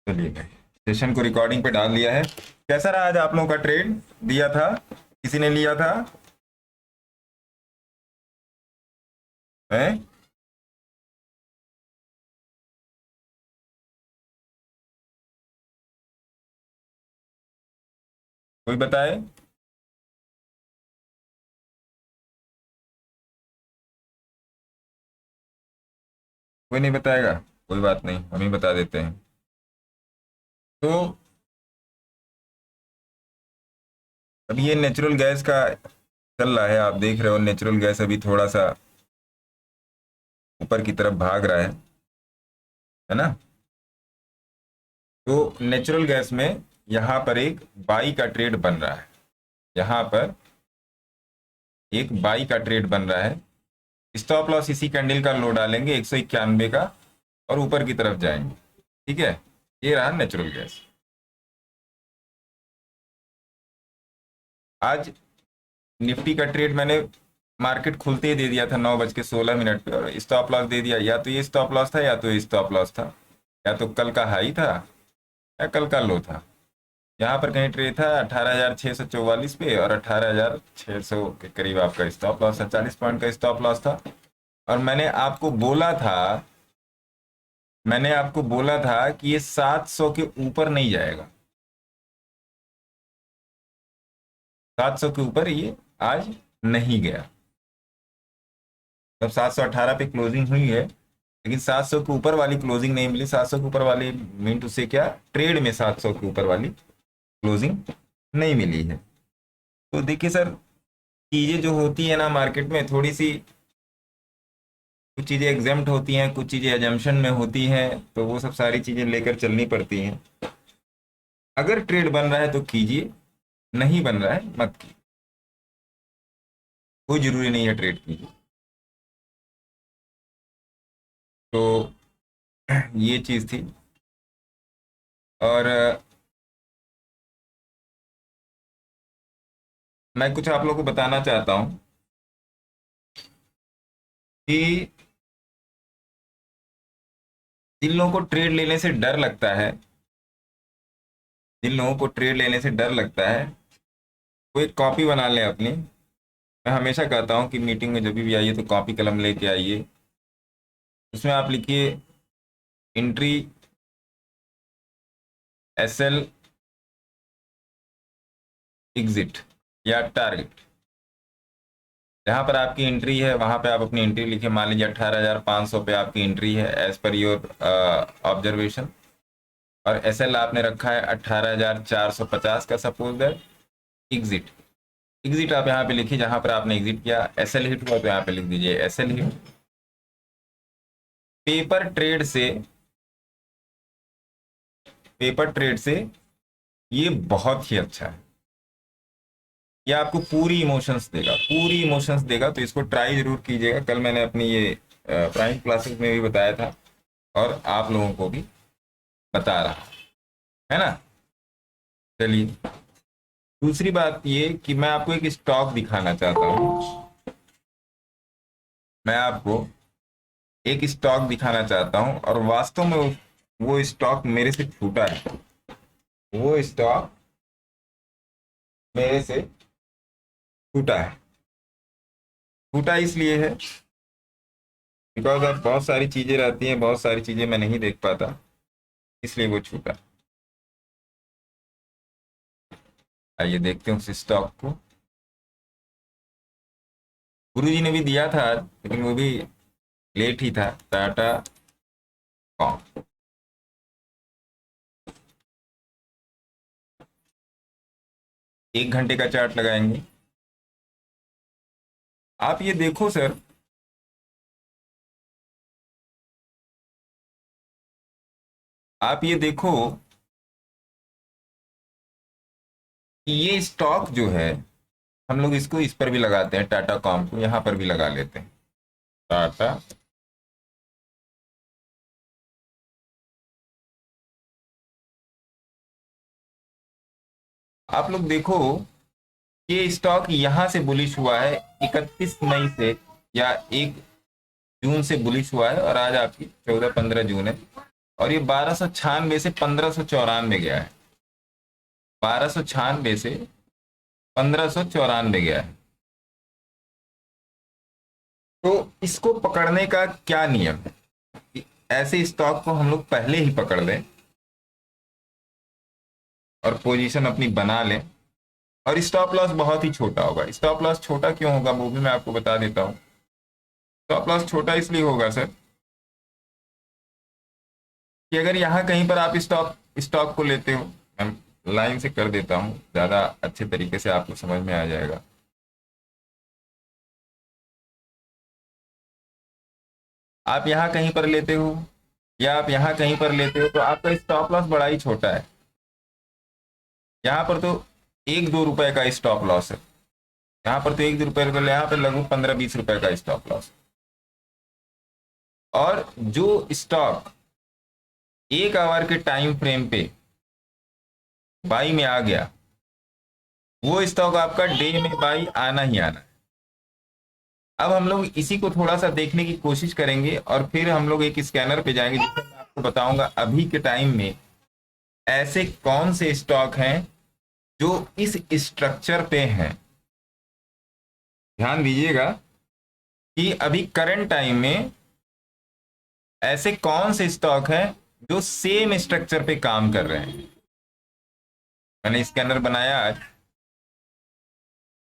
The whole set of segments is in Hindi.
चलिए भाई, सेशन को रिकॉर्डिंग पे डाल लिया है। कैसा रहा आज आप लोगों का ट्रेड? दिया था? किसी ने लिया था? हैं? कोई बताए? कोई नहीं बताएगा? कोई बात नहीं, हम ही बता देते हैं। तो अब ये नेचुरल गैस का चल रहा है, आप देख रहे हो नेचुरल गैस अभी थोड़ा सा ऊपर की तरफ भाग रहा है ना? तो नेचुरल गैस में यहाँ पर एक बाई का ट्रेड बन रहा है। यहाँ पर एक बाई का ट्रेड बन रहा है। स्टॉप लॉस इसी कैंडल का लो डालेंगे 191 का, और ऊपर की तरफ जाएंगे। ठीक है, ये रहा नेचुरल गैस। आज निफ्टी का ट्रेड मैंने मार्केट खुलते ही दे दिया था 9:16 पे, और स्टॉप लॉस दे दिया। या तो ये स्टॉप लॉस था या तो ये स्टॉप लॉस था, या तो कल का हाई था या कल का लो था। यहाँ पर कहीं ट्रेड था 18,644 पे, और 18,600 के करीब आपका स्टॉप लॉस था। 40 पॉइंट का स्टॉप लॉस था। और मैंने आपको बोला था कि ये 700 के ऊपर नहीं जाएगा। 700 के ऊपर ये आज नहीं गया। तब 718 पे क्लोजिंग हुई है, लेकिन 700 के ऊपर वाली क्लोजिंग नहीं मिली। 700 के ऊपर वाली मीन टू से क्या, ट्रेड में 700 के ऊपर वाली क्लोजिंग नहीं मिली है। तो देखिए सर, चीजें जो होती है ना मार्केट में, थोड़ी सी कुछ चीजें एग्जेम्प्ट होती हैं, कुछ चीजें एजम्पशन में होती हैं, तो वो सब सारी चीजें लेकर चलनी पड़ती हैं। अगर ट्रेड बन रहा है तो कीजिए, नहीं बन रहा है मत कीजिए। कोई जरूरी नहीं है ट्रेड कीजिए। तो ये चीज थी। और मैं कुछ आप लोगों को बताना चाहता हूं कि जिन लोगों को ट्रेड लेने से डर लगता है, जिन लोगों को ट्रेड लेने से डर लगता है, वो एक कॉपी बना लें अपनी। मैं हमेशा कहता हूं कि मीटिंग में जब भी आइए तो कॉपी कलम लेके आइए। उसमें आप लिखिए एंट्री एसएल एग्जिट या टारगेट। जहां पर आपकी एंट्री है वहां पे आप अपनी एंट्री लिखिए। मान लीजिए 18,500 पे आपकी एंट्री है एज पर योर ऑब्जर्वेशन, और एसएल आपने रखा है 18,450 का सपोज दैट। एग्जिट, एग्जिट आप यहाँ पे लिखिए जहां पर आपने एग्जिट किया। एसएल हिट हुआ तो यहाँ पे लिख दीजिए एसएल हिट। पेपर ट्रेड से, पेपर ट्रेड से ये बहुत ही अच्छा है। ये आपको पूरी इमोशंस देगा, पूरी इमोशंस देगा। तो इसको ट्राई जरूर कीजिएगा। कल मैंने अपनी ये प्राइम क्लासेस में भी बताया था, और आप लोगों को भी बता रहा है ना। चलिए, दूसरी बात ये कि मैं आपको एक स्टॉक दिखाना चाहता हूँ। मैं आपको एक स्टॉक दिखाना चाहता हूँ, और वास्तव में वो स्टॉक मेरे से छूटा है। वो स्टॉक मेरे से छूटा है। छूटा इसलिए है बिकॉज अब बहुत सारी चीजें रहती हैं, बहुत सारी चीजें मैं नहीं देख पाता, इसलिए वो छूटा। आइए देखते हैं उस स्टॉक को। गुरु जी ने भी दिया था आज, लेकिन वो भी लेट ही था। टाटा कॉम। 1 घंटे का चार्ट लगाएंगे। आप ये देखो सर, आप ये देखो कि ये स्टॉक जो है, हम लोग इसको इस पर भी लगाते हैं, टाटा कॉम को यहाँ पर भी लगा लेते हैं। टाटा, आप लोग देखो, ये स्टॉक यहां से बुलिश हुआ है 31 मई से, या 1 जून से बुलिश हुआ है, और आज आपकी 14-15 जून है। और ये 1296 से 1594 गया है, 1296 से 1594 गया है। तो इसको पकड़ने का क्या नियम है? ऐसे स्टॉक को हम लोग पहले ही पकड़ लें और पोजीशन अपनी बना लें, और स्टॉप लॉस बहुत ही छोटा होगा। स्टॉप लॉस छोटा क्यों होगा वो भी मैं आपको बता देता हूं। स्टॉप लॉस छोटा इसलिए होगा सर कि अगर यहां कहीं पर आप स्टॉक स्टॉक को लेते हो, मैं लाइन से कर देता हूं, ज्यादा अच्छे तरीके से आपको समझ में आ जाएगा। आप यहां कहीं पर लेते हो या आप यहां कहीं पर लेते हो तो आपका स्टॉप लॉस बड़ा ही छोटा है। यहां पर तो 1-2 रुपए का स्टॉप लॉस है, यहाँ पर तो 1-2 रुपए का, यहाँ पर लगभग 15-20 रुपए का स्टॉप लॉस। और जो स्टॉक 1 आवर के टाइम फ्रेम पे बाई में आ गया, वो स्टॉक आपका डे में बाई आना ही आना है। अब हम लोग इसी को थोड़ा सा देखने की कोशिश करेंगे और फिर हम लोग एक स्कैनर पे जाएंगे जिसमें मैं आपको बताऊंगा अभी के टाइम में ऐसे कौन से स्टॉक हैं जो इस स्ट्रक्चर पे हैं। ध्यान दीजिएगा कि अभी करंट टाइम में ऐसे कौन से स्टॉक हैं जो सेम स्ट्रक्चर पे काम कर रहे हैं। मैंने स्कैनर बनाया आज,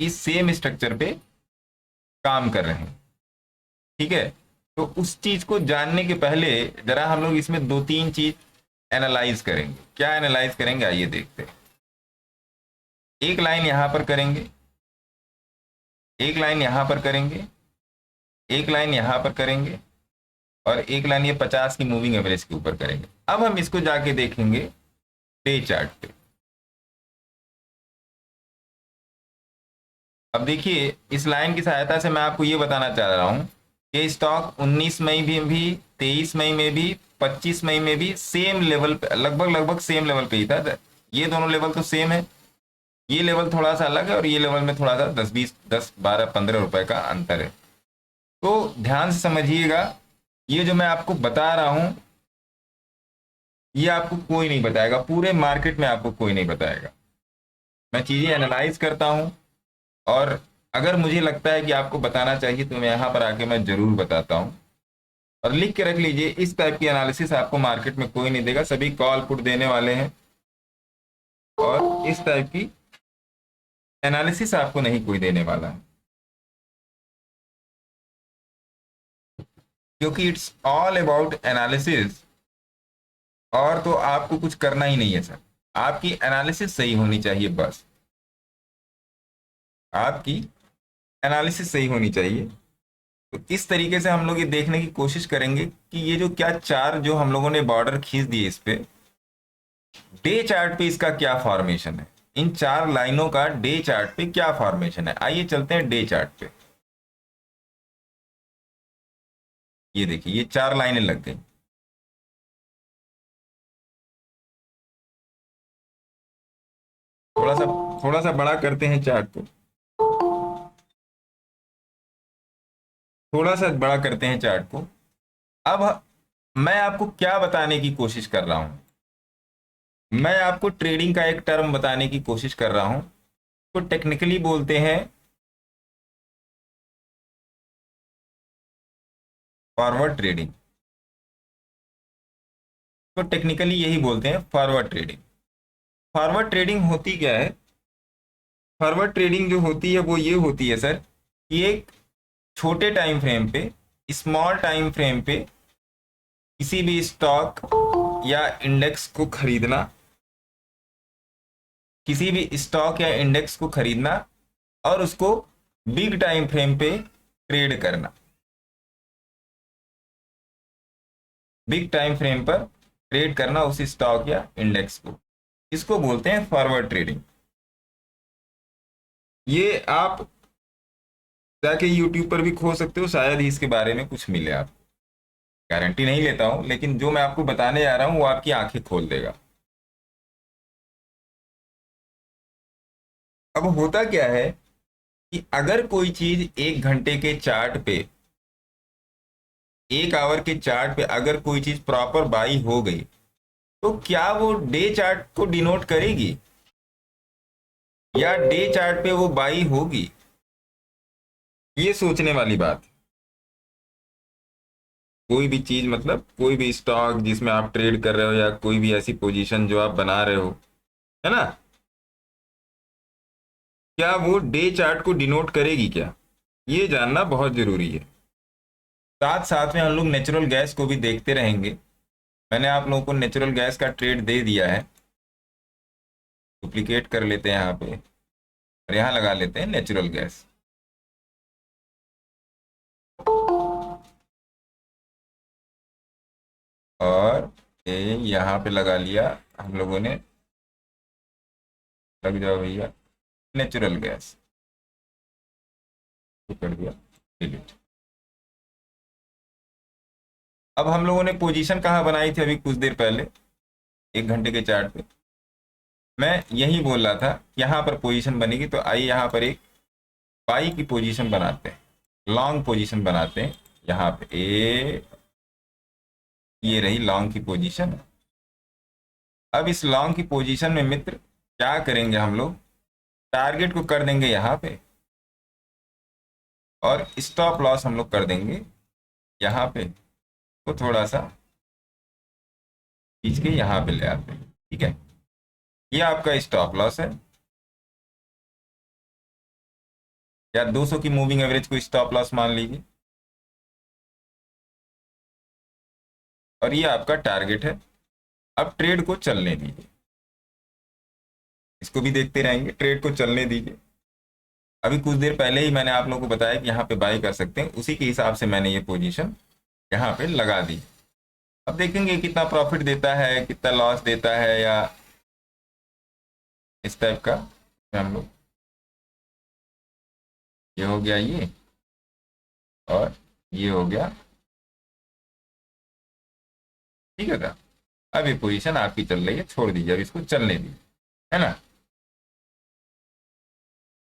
इस सेम स्ट्रक्चर पे काम कर रहे हैं, ठीक है। तो उस चीज को जानने के पहले जरा हम लोग इसमें 2-3 चीज एनालाइज करेंगे। क्या एनालाइज करेंगे आइए देखते हैं। एक लाइन यहां पर करेंगे, एक लाइन यहां पर करेंगे, एक लाइन यहां पर करेंगे, और एक लाइन ये 50 की मूविंग एवरेज के ऊपर करेंगे। अब हम इसको जाके देखेंगे डे चार्ट पे। अब देखिए इस लाइन की सहायता से मैं आपको ये बताना चाह रहा हूं कि स्टॉक 19 मई में भी, 23 मई में भी, 25 मई में भी सेम लेवल पे, लगभग लगभग सेम लेवल पे ही था। ये दोनों लेवल तो सेम है, ये लेवल थोड़ा सा अलग है और ये लेवल में थोड़ा सा 10-20, 10-12-15 रुपए का अंतर है। तो ध्यान से समझिएगा, ये जो मैं आपको बता रहा हूं ये आपको कोई नहीं बताएगा, पूरे मार्केट में आपको कोई नहीं बताएगा। मैं चीजें एनालाइज करता हूं और अगर मुझे लगता है कि आपको बताना चाहिए तो मैं यहां पर आके मैं जरूर बताता हूं। और लिख के रख लीजिए, इस टाइप की एनालिसिस आपको मार्केट में कोई नहीं देगा, सभी कॉल पुट देने वाले हैं और इस टाइप की एनालिसिस आपको नहीं कोई देने वाला है, क्योंकि इट्स ऑल अबाउट एनालिसिस। और तो आपको कुछ करना ही नहीं है सर, आपकी एनालिसिस सही होनी चाहिए बस, आपकी एनालिसिस सही होनी चाहिए। तो इस तरीके से हम लोग ये देखने की कोशिश करेंगे कि ये जो क्या चार जो हम लोगों ने बॉर्डर खींच दिए इस पे, डे चार्ट पे इसका क्या फॉर्मेशन है, इन चार लाइनों का डे चार्ट पे क्या फॉर्मेशन है। आइए चलते हैं डे चार्ट पे। ये देखिए ये चार लाइनें लग गई। थोड़ा सा थोड़ा सा बड़ा करते हैं चार्ट को, थोड़ा सा बड़ा करते हैं चार्ट को। अब मैं आपको क्या बताने की कोशिश कर रहा हूं, मैं आपको ट्रेडिंग का एक टर्म बताने की कोशिश कर रहा हूं, तो टेक्निकली बोलते हैं फॉरवर्ड ट्रेडिंग। तो टेक्निकली यही बोलते हैं फॉरवर्ड ट्रेडिंग। फॉरवर्ड ट्रेडिंग होती क्या है? फॉरवर्ड ट्रेडिंग जो होती है वो ये होती है सर कि एक छोटे टाइम फ्रेम पे, स्मॉल टाइम फ्रेम पे किसी भी स्टॉक या इंडेक्स को खरीदना, किसी भी स्टॉक या इंडेक्स को खरीदना और उसको बिग टाइम फ्रेम पे ट्रेड करना, बिग टाइम फ्रेम पर ट्रेड करना उस स्टॉक या इंडेक्स को, इसको बोलते हैं फॉरवर्ड ट्रेडिंग। ये आप जाके यूट्यूब पर भी खो सकते हो, शायद ही इसके बारे में कुछ मिले। आप गारंटी नहीं लेता हूं, लेकिन जो मैं आपको बताने जा रहा हूं वो आपकी आंखें खोल देगा। अब होता क्या है कि अगर कोई चीज 1 घंटे के चार्ट पे 1 आवर के चार्ट पे अगर कोई चीज प्रॉपर बाई हो गई तो क्या वो डे चार्ट को डिनोट करेगी या डे चार्ट पे वो बाई होगी? ये सोचने वाली बात है। कोई भी चीज मतलब कोई भी स्टॉक जिसमें आप ट्रेड कर रहे हो या कोई भी ऐसी पोजीशन जो आप बना रहे हो, है ना, क्या वो डे चार्ट को डिनोट करेगी क्या? ये जानना बहुत जरूरी है। साथ साथ में हम लोग नेचुरल गैस को भी देखते रहेंगे। मैंने आप लोगों को नेचुरल गैस का ट्रेड दे दिया है। डुप्लीकेट कर लेते हैं यहाँ पे और यहाँ लगा लेते हैं नेचुरल गैस। और ये यहाँ पे लगा लिया हम लोगों ने। लग जाओ भैया, नेचुरल गैस तो कर दिया डिलीट। अब हम लोगों ने पोजीशन कहाँ बनाई थी अभी कुछ देर पहले, 1 घंटे के चार्ट पे? मैं यही बोल रहा था यहाँ पर पोजीशन बनेगी, तो आइए यहाँ पर एक बाई की पोजीशन बनाते हैं, लॉन्ग पोजीशन बनाते हैं। यहाँ पे ये रही लॉन्ग की पोजीशन। अब इस लॉन्ग की पोजीशन में मित्र क्या करेंगे हम लोग, टारगेट को कर देंगे यहाँ पे और स्टॉप लॉस हम लोग कर देंगे यहाँ पे, तो थोड़ा सा खींच के यहाँ पे ले आते हैं। ठीक है, ये आपका स्टॉप लॉस है, या 200 की मूविंग एवरेज को स्टॉप लॉस मान लीजिए, और ये आपका टारगेट है। अब ट्रेड को चलने दीजिए, इसको भी देखते रहेंगे, ट्रेड को चलने दीजिए। अभी कुछ देर पहले ही मैंने आप लोगों को बताया कि यहाँ पे बाय कर सकते हैं, उसी के हिसाब से मैंने ये पोजीशन यहाँ पे लगा दी। अब देखेंगे कितना प्रॉफिट देता है, कितना लॉस देता है, या इस टाइप का। हम लोग ये हो गया ये, और ये हो गया। ठीक है था, अब ये पोजीशन आपकी चल रही है, छोड़ दीजिए, अब इसको चलने दीजिए, है ना।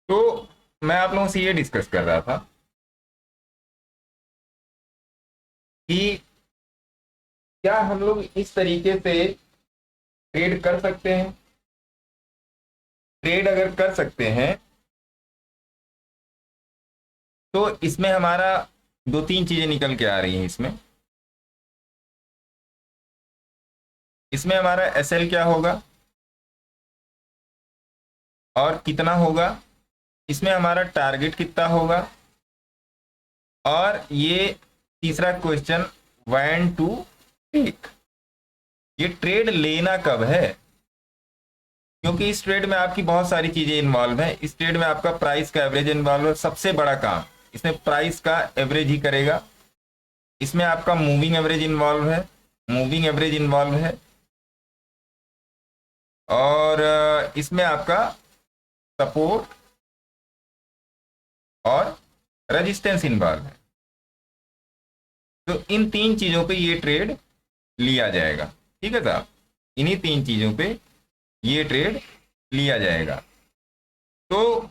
तो मैं आप लोगों से ये डिस्कस कर रहा था कि क्या हम लोग इस तरीके से ट्रेड कर सकते हैं। ट्रेड अगर कर सकते हैं तो इसमें हमारा 2-3 चीजें निकल के आ रही हैं। इसमें हमारा एसएल क्या होगा और कितना होगा, इसमें हमारा टारगेट कितना होगा, और ये तीसरा क्वेश्चन, व्हेन टू टेक, ये ट्रेड लेना कब है। क्योंकि इस ट्रेड में आपकी बहुत सारी चीजें इन्वॉल्व है। इस ट्रेड में आपका प्राइस का एवरेज इन्वॉल्व है, सबसे बड़ा काम इसमें प्राइस का एवरेज ही करेगा। इसमें आपका मूविंग एवरेज इन्वॉल्व है, और इसमें आपका सपोर्ट और रेजिस्टेंस इन्वॉल्व है। तो इन 3 चीजों पे ये ट्रेड लिया जाएगा। ठीक है साहब, इन्हीं 3 चीजों पे ये ट्रेड लिया जाएगा। तो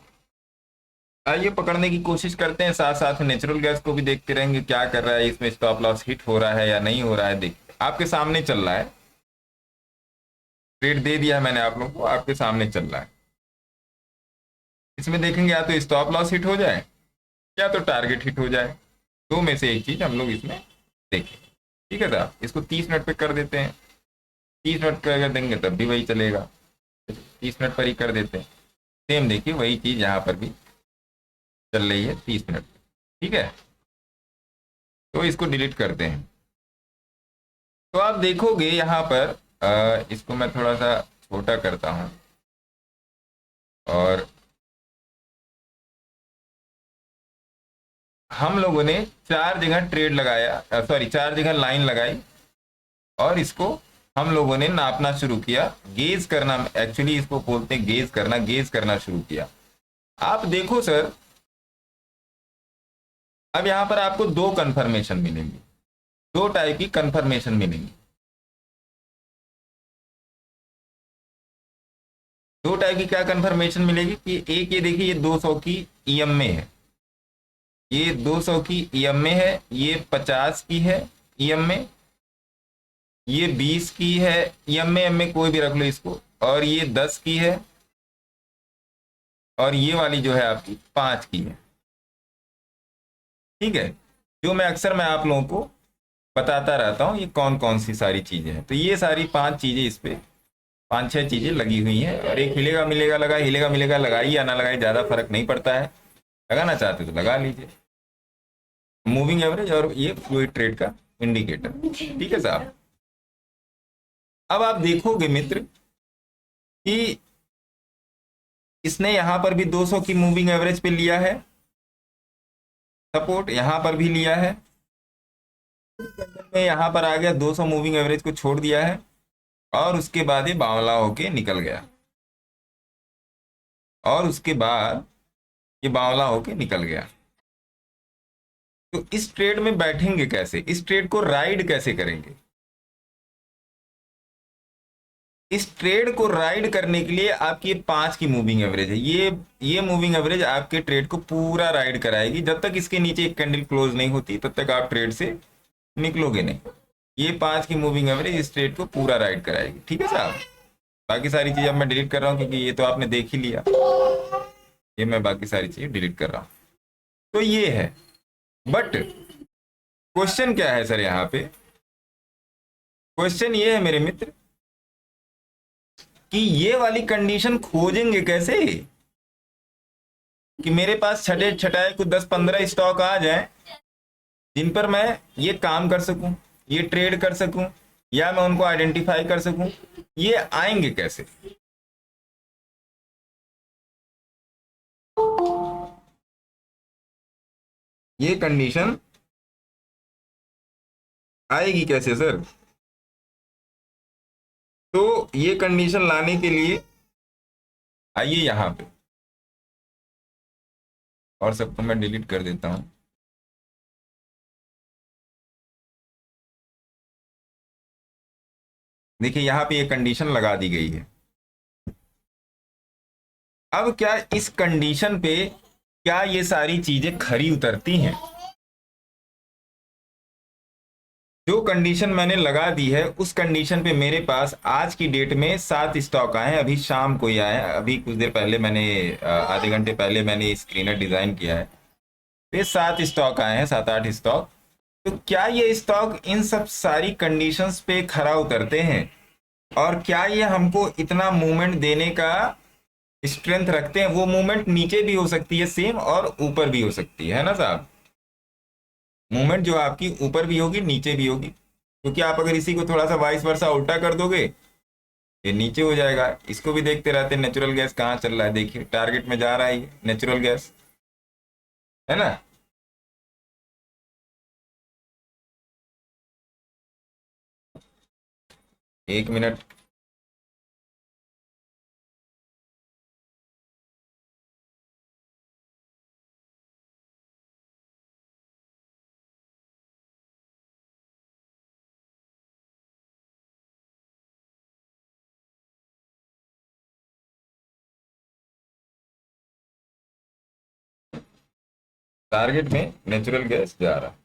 आइए पकड़ने की कोशिश करते हैं, साथ साथ नेचुरल गैस को भी देखते रहेंगे क्या कर रहा है, इसमें स्टॉप लॉस हिट हो रहा है या नहीं हो रहा है। देखिए आपके सामने चल रहा है, ट्रेड दे दिया है मैंने आप लोगों को, आपके सामने चल रहा है। इसमें देखेंगे या तो स्टॉप लॉस हिट हो जाए या तो टारगेट हिट हो जाए, दो में से एक चीज हम लोग इसमें देखें। ठीक है साहब, इसको 30 मिनट पे कर देते हैं। 30 मिनट पे अगर देंगे तब भी वही चलेगा, 30 मिनट पर ही कर देते हैं। सेम देखिए वही चीज यहाँ पर भी चल रही है 30 मिनट। ठीक है, तो इसको डिलीट करते हैं। तो आप देखोगे यहाँ पर इसको मैं थोड़ा सा छोटा करता हूँ, और हम लोगों ने 4 जगह ट्रेड लगाया, सॉरी 4 जगह लाइन लगाई, और इसको हम लोगों ने नापना शुरू किया, गेज करना, एक्चुअली इसको बोलते हैं गेज करना शुरू किया। आप देखो सर, अब यहां पर आपको 2 कंफर्मेशन मिलेंगी, 2 टाइप की कंफर्मेशन मिलेंगी। 2 टाइप की क्या कंफर्मेशन मिलेगी कि एक ये देखिए, ये 200 की ईएम में है, ये 200 की ईएमए है, ये 50 की है ईएमए, ये 20 की है ईएमए, एमए कोई भी रख लो इसको, और ये 10 की है, और ये वाली जो है आपकी 5 की है। ठीक है, जो मैं आप लोगों को बताता रहता हूँ ये कौन कौन सी सारी चीजें हैं। तो ये सारी 5 चीजें इस पे, 5-6 चीजें लगी हुई हैं, और एक हिलेगा मिलेगा लगा, हिलेगा मिलेगा लगाई या ना लगाई, ज्यादा फर्क नहीं पड़ता है, लगाना चाहते तो लगा लीजिए। मूविंग एवरेज और ये फ्लूइड ट्रेड का इंडिकेटर। ठीक है साहब, अब आप देखोगे मित्र कि इसने यहां पर भी 200 की मूविंग एवरेज पे लिया है सपोर्ट, यहां पर भी लिया है, में यहां पर आ गया 200 मूविंग एवरेज को छोड़ दिया है, और उसके बाद ये बावला होके निकल गया, और उसके बाद ये बावला होके निकल गया। तो इस ट्रेड में बैठेंगे कैसे, इस ट्रेड को राइड कैसे करेंगे? इस ट्रेड को राइड करने के लिए आपकी ये 5 की मूविंग एवरेज है, ये मूविंग एवरेज आपके ट्रेड को पूरा राइड कराएगी। जब तक इसके नीचे एक कैंडल क्लोज नहीं होती तब तक आप ट्रेड से निकलोगे नहीं। ये 5 की मूविंग एवरेज इस ट्रेड को पूरा राइड कराएगी। ठीक है साहब, बाकी सारी चीजें अब मैं डिलीट कर रहा हूँ क्योंकि ये तो आपने देख ही लिया, ये मैं बाकी सारी चीजें डिलीट कर रहा हूँ। तो ये है, बट क्वेश्चन क्या है सर यहाँ पे? क्वेश्चन ये है मेरे मित्र कि ये वाली कंडीशन खोजेंगे कैसे कि मेरे पास छठे छठाए कुछ 10-15 स्टॉक आ जाए जिन पर मैं ये काम कर सकूं, ये ट्रेड कर सकूं, या मैं उनको आइडेंटिफाई कर सकूं। ये आएंगे कैसे? ये कंडीशन आएगी कैसे सर? तो ये कंडीशन लाने के लिए आइए यहां पे, और सबको मैं डिलीट कर देता हूं। देखिए यहां पे ये कंडीशन लगा दी गई है। अब क्या इस कंडीशन पे क्या ये सारी चीजें खरी उतरती हैं? जो कंडीशन मैंने लगा दी है उस कंडीशन पे मेरे पास आज की डेट में 7 स्टॉक आए हैं, अभी शाम को ही आए हैं, अभी कुछ देर पहले मैंने आधे घंटे पहले मैंने स्क्रीनर डिजाइन किया है। ये 7 स्टॉक आए हैं, 7-8 स्टॉक। तो क्या ये स्टॉक इन सब सारी कंडीशंस पे खरा उतरते हैं, और क्या ये हमको इतना मूवमेंट देने का स्ट्रेंथ रखते हैं? वो मूवमेंट नीचे भी हो सकती है सेम, और ऊपर भी हो सकती है ना साहब? मूवमेंट जो आपकी ऊपर भी होगी नीचे भी होगी, क्योंकि आप अगर इसी को थोड़ा सा वाइस वर्सा उल्टा कर दोगे ये नीचे हो जाएगा। इसको भी देखते रहते हैं, नेचुरल गैस कहाँ चल रहा है, देखिए टारगेट में जा रहा है नेचुरल गैस, है ना? एक मिनट, टारगेट में नेचुरल गैस जा रहा है।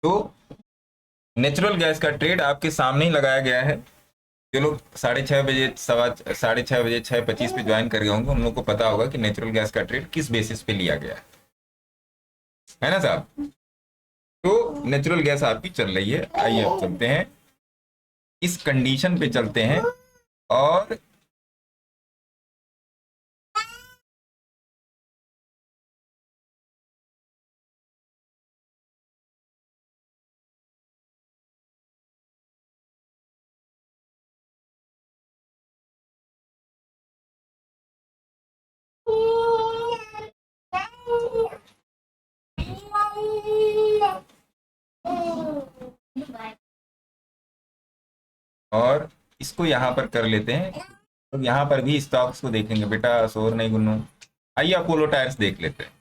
तो नेचुरल गैस का ट्रेड आपके सामने ही लगाया गया है। जो लोग 6:30 बजे 6:30 बजे 6:25 पे ज्वाइन कर गए होंगे उन लोगों को पता होगा कि नेचुरल गैस का ट्रेड किस बेसिस पे लिया गया है ना साहब? तो नेचुरल गैस आपकी चल रही है। आइए अब चलते हैं, इस कंडीशन पे चलते हैं, और इसको यहां पर कर लेते हैं। तो यहां पर भी स्टॉक्स को देखेंगे बेटा, शोर नहीं गुन्नू। आइए अपोलो टायर्स देख लेते हैं।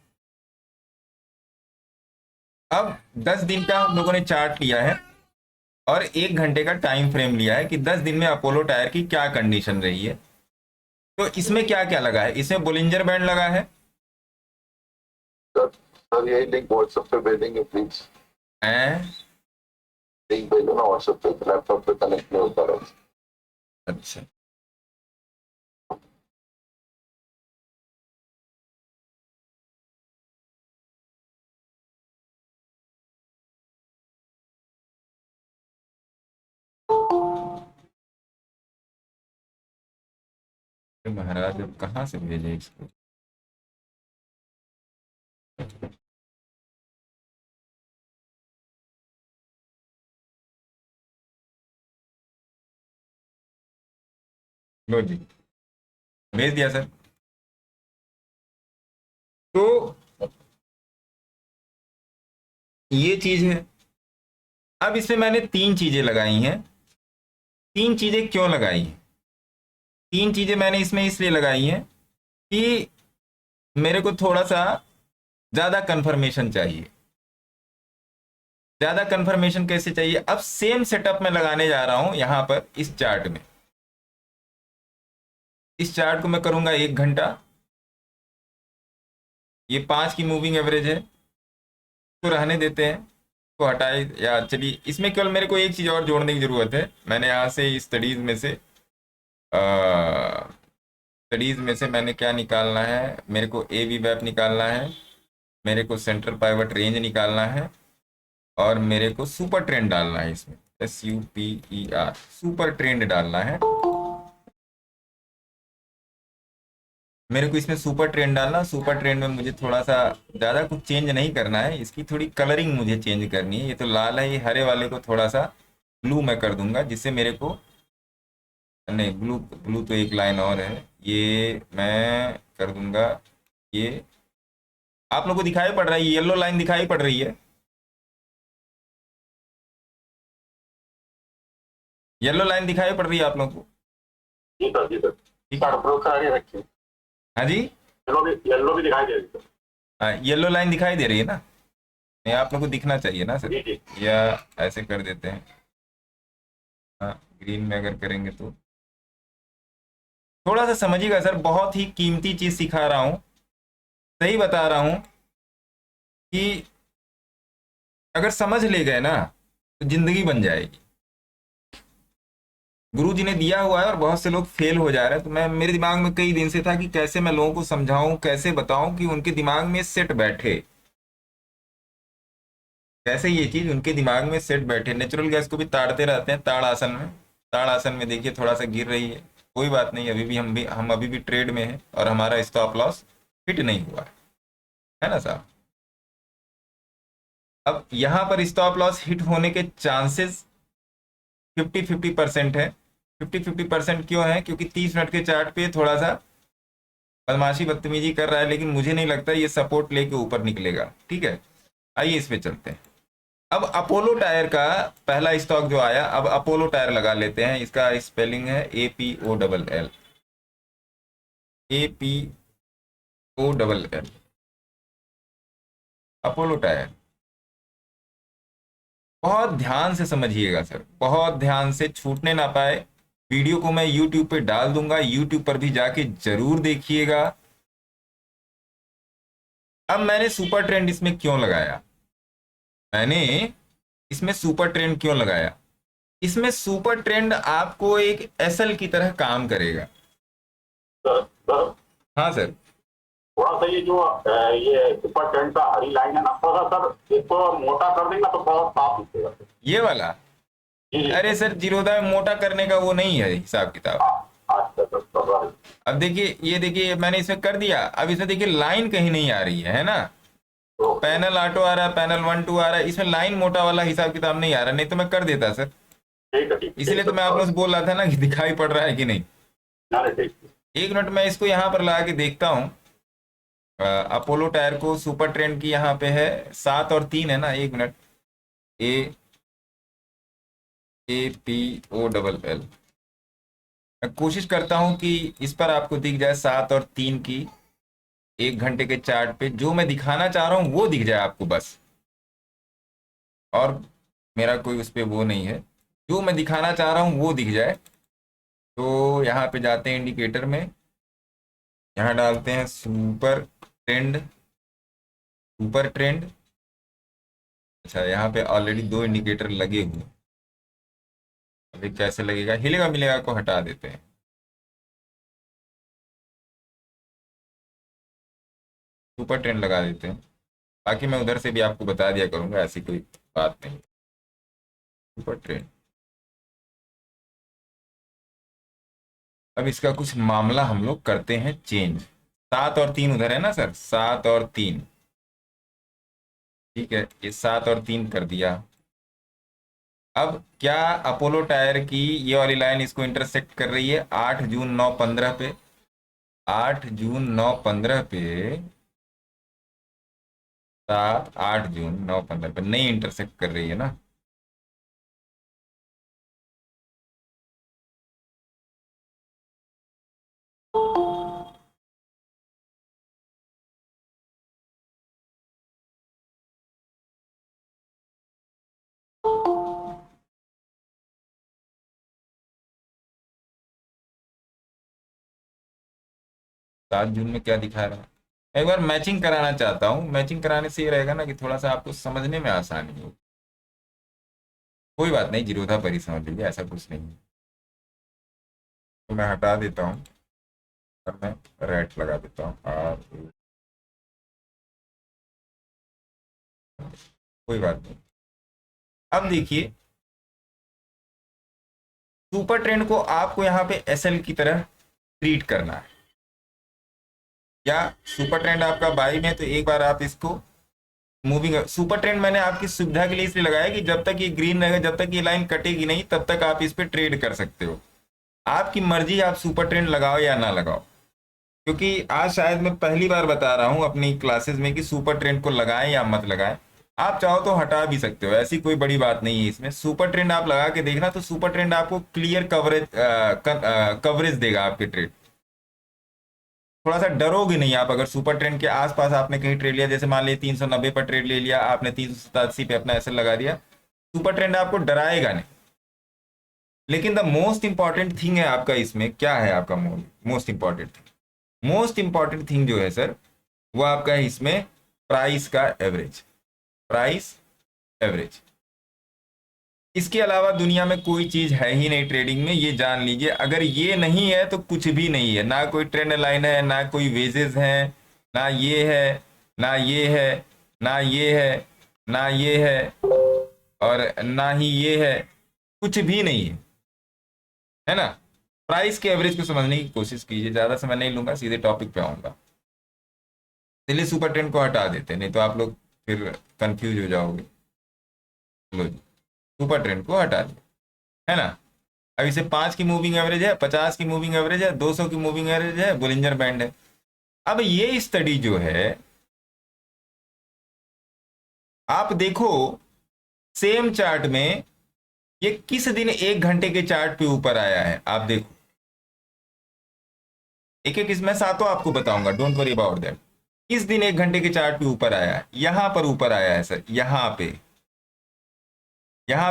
अब 10 दिन का हम लोगों ने चार्ट लिया है और 1 घंटे का टाइम फ्रेम लिया है कि 10 दिन में अपोलो टायर की क्या कंडीशन रही है। तो इसमें क्या क्या लगा है, इसमें बोलिंजर बैंड लगा है। सर यही लिंक व्हाट्सएप पे भेजेंगे प्लीज। हैं? लिंक भेजो ना व्हाट्सएप पे, लैपटॉप पे कनेक्ट नहीं होता रहा। अच्छा, महाराज अब कहाँ से भेजे इसको। लो जी, भेज दिया सर। तो ये चीज है। अब इसमें मैंने 3 चीजें लगाई हैं। 3 चीजें क्यों लगाई हैं? 3 चीजें मैंने इसमें इसलिए लगाई हैं कि मेरे को थोड़ा सा ज्यादा कंफर्मेशन चाहिए। ज्यादा कंफर्मेशन कैसे चाहिए? अब सेम सेटअप में लगाने जा रहा हूं यहां पर इस चार्ट में। इस चार्ट को मैं करूंगा 1 घंटा। ये 5 की मूविंग एवरेज है, तो रहने देते हैं, तो हटाए या चलिए। इसमें केवल मेरे को एक चीज और जोड़ने की जरूरत है। मैंने यहाँ से स्टडीज में से मैंने क्या निकालना है, मेरे को ए वी वैप निकालना है, मेरे को सेंट्रल पाइवट रेंज निकालना है, और मेरे को सुपर ट्रेंड डालना है। इसमें SUPER सुपर ट्रेंड डालना है। मेरे को इसमें सुपर ट्रेंड डालना। सुपर ट्रेंड में मुझे थोड़ा सा ज़्यादा कुछ चेंज नहीं करना है, इसकी थोड़ी कलरिंग मुझे चेंज करनी है। ये तो लाल है, ये हरे वाले को थोड़ा सा ब्लू मैं कर दूंगा, जिससे मेरे को, नहीं ब्लू, ब्लू तो एक लाइन और है, ये मैं कर दूंगा। ये आप लोग को दिखाई पड़ रहा है, येलो लाइन दिखाई पड़ रही है। येलो लाइन दिखाई पड़ रही है आप लोग को? जी सर, जी सर। ठीक है। ब्लू का आगे रखिए। हाँ जी, येलो भी दिखाई दे रही है। हाँ येलो लाइन दिखाई दे रही है ना? नहीं, आप लोग को दिखना चाहिए ना सर। जी जी। या ऐसे कर देते हैं, हाँ ग्रीन में अगर करेंगे तो थोड़ा सा समझिएगा सर। बहुत ही कीमती चीज सिखा रहा हूँ, सही बता रहा हूँ कि अगर समझ ले गए ना तो जिंदगी बन जाएगी। गुरु जी ने दिया हुआ है और बहुत से लोग फेल हो जा रहे हैं। तो मैं, मेरे दिमाग में कई दिन से था कि कैसे मैं लोगों को समझाऊं, कैसे बताऊं कि उनके दिमाग में सेट बैठे, कैसे ये चीज उनके दिमाग में सेट बैठे। नेचुरल गैस को भी ताड़ते रहते हैं ताड़ आसन में। ताड़ आसन में देखिए थोड़ा सा गिर रही है, कोई बात नहीं, हम अभी भी ट्रेड में हैं और हमारा स्टॉप लॉस हिट नहीं हुआ है ना साहब। अब यहाँ पर स्टॉप लॉस हिट होने के चांसेस 50-50% है। 50-50% क्यों है? क्योंकि 30 मिनट के चार्ट पे थोड़ा सा बदमाशी बदतमीजी कर रहा है, लेकिन मुझे नहीं लगता ये सपोर्ट लेके ऊपर निकलेगा। ठीक है, आइए इस पे चलते हैं। अब अपोलो टायर का पहला स्टॉक जो आया, अब अपोलो टायर लगा लेते हैं। इसका स्पेलिंग है APOLL, APOLL, अपोलो टायर। बहुत ध्यान से समझिएगा सर, बहुत ध्यान से, छूटने ना पाए। वीडियो को मैं यूट्यूब पे डाल दूंगा, यूट्यूब पर भी जाके जरूर देखिएगा। अब मैंने सुपर ट्रेंड इसमें क्यों लगाया? मैंने इसमें सुपर ट्रेंड क्यों लगाया? इसमें सुपर ट्रेंड आपको एक SL की तरह काम करेगा। सर हाँ सर, थोड़ा सा ये जो ये सुपर ट्रेंड का हरी लाइन है ना, थोड़ा सा सर इसको मोटा कर देंगे ना तो थोड़ा साफ दिखेगा। ये वाला, जी जी। अरे सर जीरोधा में मोटा करने का वो नहीं है हिसाब किताब। अच्छा सर, सर अब देखिए, ये देखिए मैंने इसमें कर दिया। अब इसमें देखिए लाइन कहीं नहीं आ रही है ना? तो पैनल ऑटो आ रहा है, पैनल 1 2 आ रहा है, इसमें लाइन मोटा वाला हिसाब किताब नहीं आ रहा, नहीं तो मैं कर देता सर। ठीक है, ठीक। इसलिए तो मैं आप लोग से बोल रहा था ना कि दिखाई पड़ रहा है कि नहीं। ठीक। 1 मिनट मैं इसको यहाँ पर लगा के देखता हूँ। अपोलो टायर को सुपर ट्रेंड की यहाँ पे है 7 और 3 है ना। 1 मिनट, APOLL, मैं कोशिश करता हूँ कि इस पर आपको दिख जाए 7 और 3 की 1 घंटे के चार्ट पे जो मैं दिखाना चाह रहा हूँ वो दिख जाए आपको बस। और मेरा कोई उस पर वो नहीं है, जो मैं दिखाना चाह रहा हूँ वो दिख जाए। तो यहाँ पे जाते हैं इंडिकेटर में, यहाँ डालते हैं सुपर ट्रेंड, सुपर ट्रेंड। अच्छा, यहाँ पे ऑलरेडी 2 इंडिकेटर लगे हुए हैं। अभी कैसे लगेगा, हिलेगा मिलेगा को हटा देते हैं। सुपर ट्रेंड लगा देते हैं, बाकी मैं उधर से भी आपको बता दिया करूंगा, ऐसी कोई बात नहीं। सुपर ट्रेंड, अब इसका कुछ मामला हम लोग करते हैं चेंज। 7 और 3 उधर है ना सर, 7 और 3, ठीक है, ये 7 और 3 कर दिया। अब क्या अपोलो टायर की ये वाली लाइन इसको इंटरसेक्ट कर रही है 8 जून 9:15 पे, 8 जून 9:15 पे, 8 जून 9:15 पे नहीं इंटरसेक्ट कर रही है ना। सात जून में क्या दिखा रहा है, मैं एक बार मैचिंग कराना चाहता हूँ, मैचिंग कराने से ये रहेगा ना कि थोड़ा सा आपको समझने में आसानी हो। कोई बात नहीं, जीरोधा पर ही समझ लीजिए, ऐसा कुछ नहीं है। तो मैं हटा देता हूँ और मैं रेड लगा देता हूँ, और कोई बात नहीं। अब देखिए, सुपर ट्रेंड को आपको यहाँ पे एसएल की तरह ट्रीट करना है, या सुपर ट्रेंड आपका बाई में, तो एक बार आप इसको मूविंग, सुपर ट्रेंड मैंने आपकी सुविधा के लिए इसलिए लगाया कि जब तक ये ग्रीन रहेगा, जब तक ये लाइन कटेगी नहीं, तब तक आप इस पे ट्रेड कर सकते हो। आपकी मर्जी, आप सुपर ट्रेंड लगाओ या ना लगाओ, क्योंकि आज शायद मैं पहली बार बता रहा हूं अपनी क्लासेस में कि सुपर ट्रेंड को लगाएं या मत लगाएं। आप चाहो तो हटा भी सकते हो, ऐसी कोई बड़ी बात नहीं है इसमें। सुपर ट्रेंड आप लगा के देखना, तो सुपर ट्रेंड आपको क्लियर कवरेज कवरेज देगा आपके ट्रेड। थोड़ा सा डरोगे नहीं आप, अगर सुपर ट्रेंड के आसपास आपने कहीं ट्रेड लिया, जैसे मान लीजिए 390 पर ट्रेड ले लिया आपने, 387 पे अपना एसएल लगा दिया, सुपर ट्रेंड आपको डराएगा नहीं। लेकिन द मोस्ट इंपॉर्टेंट थिंग है आपका इसमें, क्या है आपका most important thing, most important thing जो है सर, वो आपका है इसमें प्राइस का एवरेज, प्राइस एवरेज। इसके अलावा दुनिया में कोई चीज है ही नहीं ट्रेडिंग में, ये जान लीजिए। अगर ये नहीं है तो कुछ भी नहीं है, ना कोई ट्रेंड लाइन है, ना कोई वेजेस है, ना ये है, ना ये है, ना ये है, ना ये है, और ना ही ये है, कुछ भी नहीं है ना। प्राइस के एवरेज को समझने की कोशिश कीजिए, ज्यादा समय नहीं लूंगा, सीधे टॉपिक पे आऊंगा। चलिए सुपर ट्रेंड को हटा देते हैं, नहीं तो आप लोग फिर कंफ्यूज हो जाओगे। लो जी, सुपर ट्रेंड को हटा दिया है ना। अब इसे 5 की मूविंग एवरेज है, 50 की मूविंग एवरेज है, 200 की मूविंग एवरेज है, बोलिंजर बैंड है। अब ये स्टडी जो है, आप देखो सेम चार्ट में ये किस दिन 1 घंटे के चार्ट पे ऊपर आया है, आप देखो। एक एक इसमें सातों आपको बताऊंगा, डोंट वरी अबाउट दैट। किस दिन 1 घंटे के चार्ट पे ऊपर आया है, यहां पर ऊपर आया है सर, यहां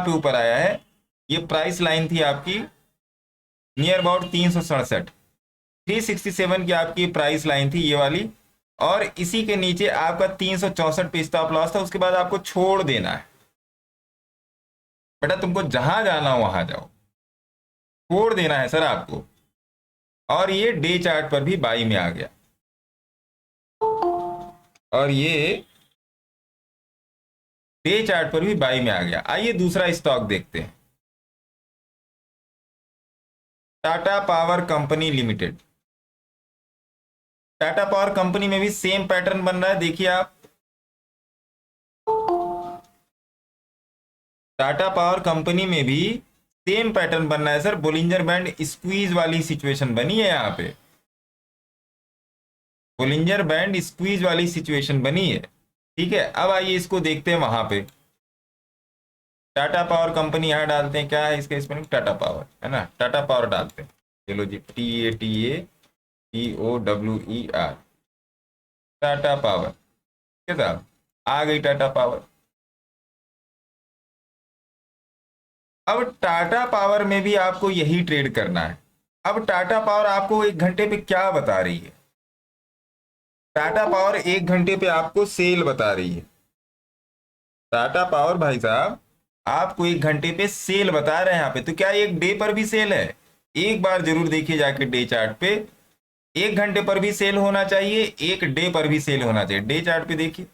पे ऊपर आया है। ये प्राइस लाइन थी आपकी नियर अबाउट 367, 367 की आपकी प्राइस लाइन थी ये वाली, और इसी के नीचे आपका 364 पे स्टॉप लॉस था। उसके बाद आपको छोड़ देना है बेटा, तुमको जहां जाना हो वहां जाओ, छोड़ देना है सर आपको। और ये डे चार्ट पर भी बाई में आ गया, और ये डे चार्ट पर भी बाई में आ गया। आइए दूसरा स्टॉक देखते हैं, Tata power company limited. Tata power company में भी सेम पैटर्न बन रहा है, देखिए आप। टाटा पावर कंपनी में भी सेम पैटर्न बन रहा है सर, बोलिंजर बैंड स्क्वीज वाली सिचुएशन बनी है यहां पे, बोलिंजर बैंड स्क्वीज वाली सिचुएशन बनी है। ठीक है, अब आइए इसको देखते हैं वहां पे। टाटा पावर कंपनी यहां डालते हैं, क्या है इसका स्पेलिंग, टाटा पावर है ना, टाटा पावर डालते हैं। चलो जी, TATAPOWER, टाटा पावर। ठीक है साहब, आ गई टाटा पावर। अब टाटा पावर में भी आपको यही ट्रेड करना है। अब टाटा पावर आपको 1 घंटे पे क्या बता रही है? टाटा पावर 1 घंटे पे आपको सेल बता रही है। टाटा पावर भाई साहब आपको 1 घंटे पे सेल बता रहे हैं यहाँ पे। तो क्या एक डे पर भी सेल है? एक बार जरूर देखिए जाके डे चार्ट पे। 1 घंटे पर भी सेल होना चाहिए, एक डे पर भी सेल होना चाहिए। डे चार्ट पे देखिए,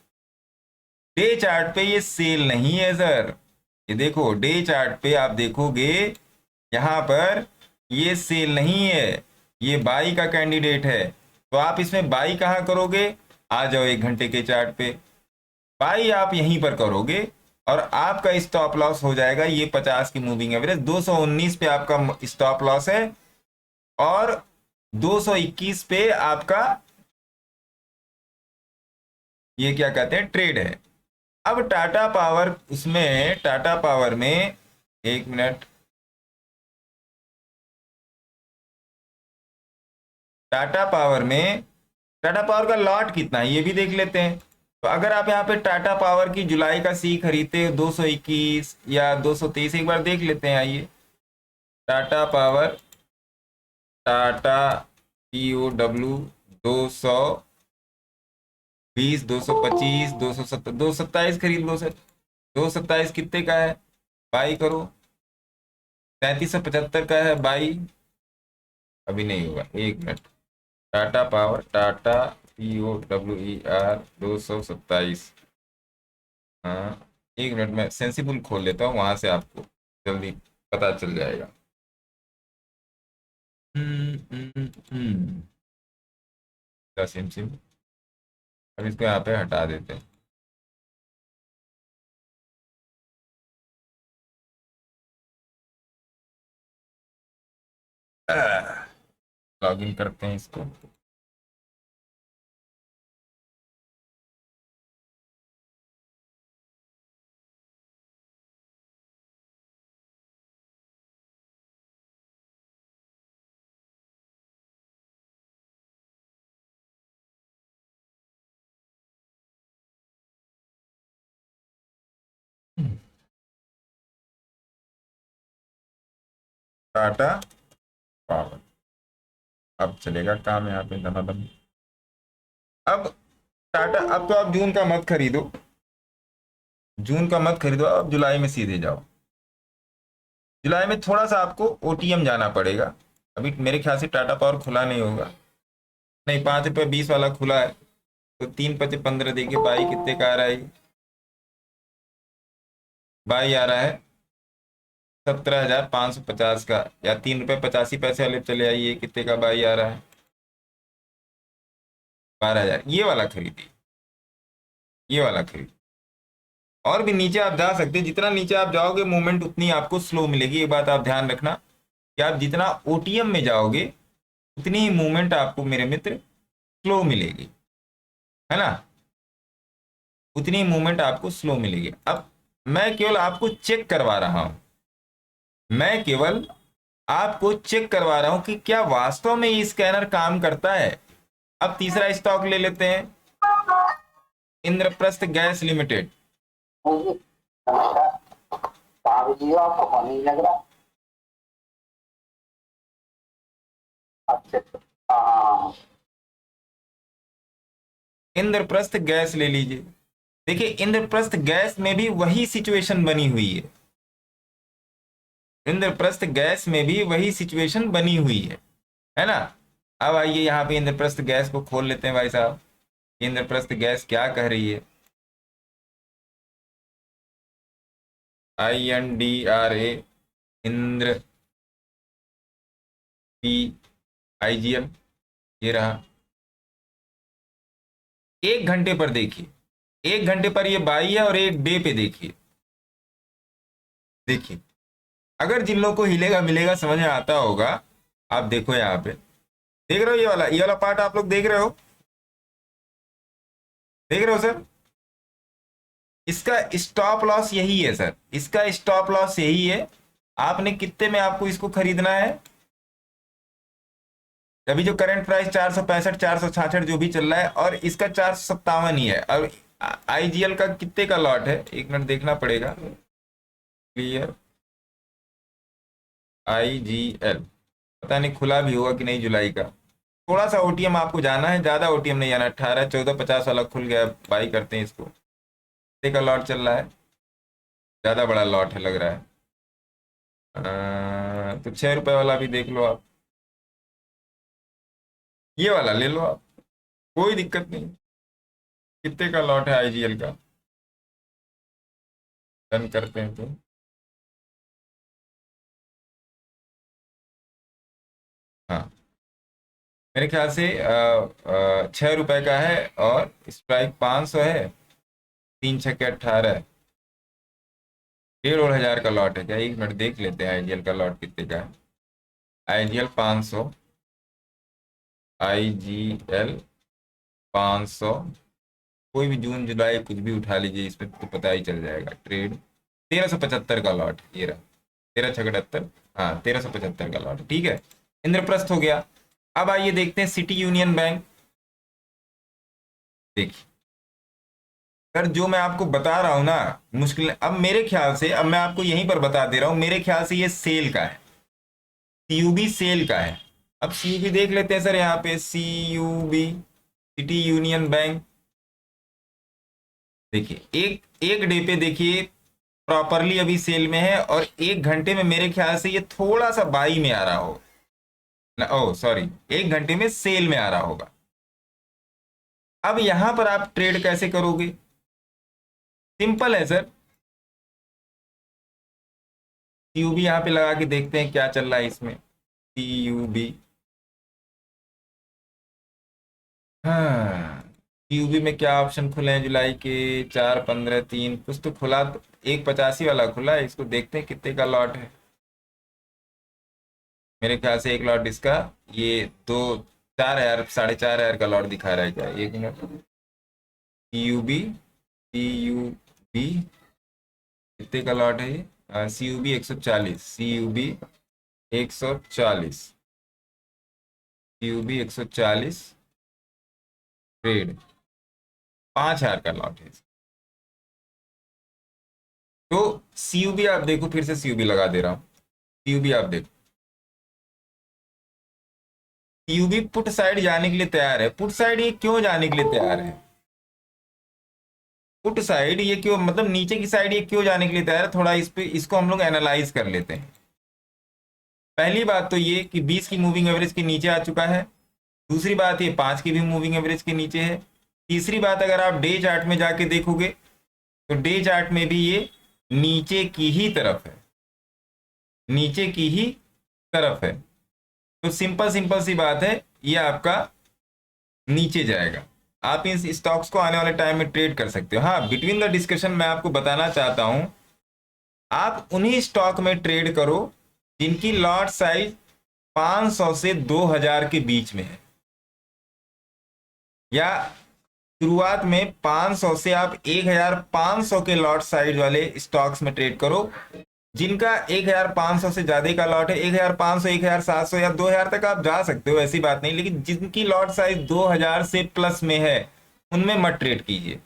डे चार्ट पे ये सेल नहीं है सर। ये देखो डे चार्ट पे आप देखोगे यहाँ पर ये सेल नहीं है, ये बाई का कैंडिडेट है। तो आप इसमें बाई कहाँ करोगे? आ जाओ 1 घंटे के चार्ट पे, बाई आप यहीं पर करोगे और आपका स्टॉप लॉस हो जाएगा ये 50 की मूविंग एवरेज। 219 पे आपका स्टॉप लॉस है और 221 पे आपका ये क्या कहते हैं ट्रेड है। अब टाटा पावर, उसमें टाटा पावर में, एक मिनट, टाटा पावर में टाटा पावर का लॉट कितना है ये भी देख लेते हैं। तो अगर आप यहाँ पे टाटा पावर की जुलाई का सी खरीदते हो 221 या 223, एक बार देख लेते हैं। आइए टाटा पावर, टाटा POW 220, 225, 270, 227 खरीद लो सर। 227 कितने का है? बाई करो। 3775 का है बाई। अभी नहीं होगा, एक minute. Tata power, Tata POWER 227। हाँ, एक मिनट में सेंसिबल खोल लेता हूँ, वहां से आपको जल्दी पता चल जाएगा। सिम सिम, अब इसको यहाँ पे हटा देते हैं। लॉग इन करते हैं इसको। टाटा पावर, अब चलेगा काम यहाँ पे दमादम। अब टाटा, अब तो आप जून का मत खरीदो, जून का मत खरीदो, अब जुलाई में सीधे जाओ। जुलाई में थोड़ा सा आपको OTM जाना पड़ेगा। अभी मेरे ख्याल से टाटा पावर खुला नहीं होगा। नहीं, ₹5.20 वाला खुला है। तो 3 × 5 = 15 देखिए, बाई कितने का आ रहा है? बाई आ रहा है 17,550 का, या ₹3.85 वाले चले आइए, कितने का बाई आ रहा है? 12,000। ये वाला खरीदिए, ये वाला खरीदिए। और भी नीचे आप जा सकते हैं, जितना नीचे आप जाओगे मूवमेंट उतनी आपको स्लो मिलेगी। ये बात आप ध्यान रखना कि आप जितना OTM में जाओगे उतनी ही मूवमेंट आपको मेरे मित्र स्लो मिलेगी, है ना? उतनी मूवमेंट आपको स्लो मिलेगी। अब मैं केवल आपको चेक करवा रहा हूं, मैं केवल आपको चेक करवा रहा हूं कि क्या वास्तव में ये स्कैनर काम करता है। अब तीसरा स्टॉक ले लेते हैं, इंद्रप्रस्थ गैस लिमिटेड। आपको पानी लग रहा? अच्छा, हाँ। इंद्रप्रस्थ गैस ले लीजिए। देखिए इंद्रप्रस्थ गैस में भी वही सिचुएशन बनी हुई है, इंद्रप्रस्थ गैस में भी वही सिचुएशन बनी हुई है ना? अब आइए यहाँ पे इंद्रप्रस्थ गैस को खोल लेते हैं भाई साहब। इंद्रप्रस्थ गैस क्या कह रही है? INDRA, इंद्र, PIGL, ये रहा। 1 घंटे पर देखिए, 1 घंटे पर ये बाई है, और एक डे पे देखिए। देखिए अगर जिन लोगों को हिलेगा मिलेगा समझ में आता होगा, आप देखो यहाँ पे, देख रहे हो ये वाला पार्ट आप लोग देख रहे हो, देख रहे हो सर? इसका स्टॉप लॉस यही है सर, इसका स्टॉप लॉस यही है। आपने कितने में आपको इसको खरीदना है? अभी जो करंट प्राइस 465 466 जो भी चल रहा है, और इसका 457 ही है। और IGL का कितने का लॉट है? एक मिनट देखना पड़ेगा। क्लियर, IGL, पता नहीं खुला भी होगा कि नहीं जुलाई का। थोड़ा सा ओटीएम आपको जाना है, ज्यादा ओटीएम नहीं जाना। 18-14-50 वाला खुल गया, बाई करते हैं इसको। कितने का लॉट चल रहा है? ज्यादा बड़ा लॉट है लग रहा है। तो 6 रुपए वाला भी देख लो आप, ये वाला ले लो आप, कोई दिक्कत नहीं। कितने का लॉट है IGL का? डन करते हैं तो हाँ, मेरे ख्याल से 6 रुपए का है और स्ट्राइक 500 है। 3 6 18, 1,500 का लॉट है क्या? 1 मिनट देख लेते हैं IGL का लॉट कितने का है। IGL 500, IGL 500, कोई भी जून जुलाई कुछ भी उठा लीजिए, इसमें तो पता ही चल जाएगा। ट्रेड 1375 का लॉट, ये रहा 1378, हाँ 1375 का लॉट, ठीक है। इंद्रप्रस्थ हो गया। अब आइए देखते हैं सिटी यूनियन बैंक। देखिए सर, जो मैं आपको बता रहा हूं ना, मुश्किल, अब मेरे ख्याल से, अब मैं आपको यहीं पर बता दे रहा हूं, मेरे ख्याल से ये सेल का है, CUB सेल का है। अब CUB देख लेते हैं सर, यहाँ पे CUB, सिटी यूनियन बैंक। देखिए एक एक डे पे देखिए प्रॉपरली अभी सेल में है, और 1 घंटे में मेरे ख्याल से ये थोड़ा सा बाई में आ रहा हो ना, ओ सॉरी, 1 घंटे में सेल में आ रहा होगा। अब यहां पर आप ट्रेड कैसे करोगे? सिंपल है सर, CUB यहाँ पे लगा के देखते हैं क्या चल रहा है इसमें। CUB, हाँ, CUB में क्या ऑप्शन खुले हैं जुलाई के? 4 15 3 कुछ तो खुला, 185 वाला खुला है। इसको देखते हैं कितने का लॉट है। मेरे ख्याल से एक लॉट इसका, ये 4,000 4,500 का लॉट दिखा रहा है क्या? 1 मिनट। CUB कितने का लॉट है ये? CUB 140, CUB 140, CUB 140 ट्रेड 5,000 का लॉट है। तो CUB आप देखो, फिर से CUB लगा दे रहा हूं। CUB आप देखो, CUB पुट साइड जाने के लिए तैयार है। पुट साइड ये क्यों जाने के लिए तैयार है? पुट साइड ये क्यों, मतलब नीचे की साइड ये क्यों जाने के लिए तैयार है? थोड़ा इस पे, इसको हम लोग एनालाइज कर लेते हैं। पहली बात तो ये कि 20 की मूविंग एवरेज के नीचे आ चुका है। दूसरी बात ये 5 की भी मूविंग एवरेज के नीचे है। तीसरी बात, अगर आप डे चार्ट में जाके देखोगे तो डे चार्ट में भी ये नीचे की ही तरफ है, नीचे की ही तरफ है। तो सिंपल सिंपल सी बात है, ये आपका नीचे जाएगा। आप इन स्टॉक्स को आने वाले टाइम में ट्रेड कर सकते हो। हाँ, बिटवीन द डिस्कशन मैं आपको बताना चाहता हूं, आप उन्हीं स्टॉक में ट्रेड करो जिनकी लॉट साइज 500 से 2,000 के बीच में है, या शुरुआत में 500 से आप 1,500 के लॉट साइज वाले स्टॉक्स में ट्रेड करो। जिनका 1,500 से ज्यादा का लॉट है, 1,500, 1,700 या 2,000 तक आप जा सकते हो, ऐसी बात नहीं। लेकिन जिनकी लॉट साइज 2,000 से प्लस में है, उनमें मत ट्रेड कीजिए।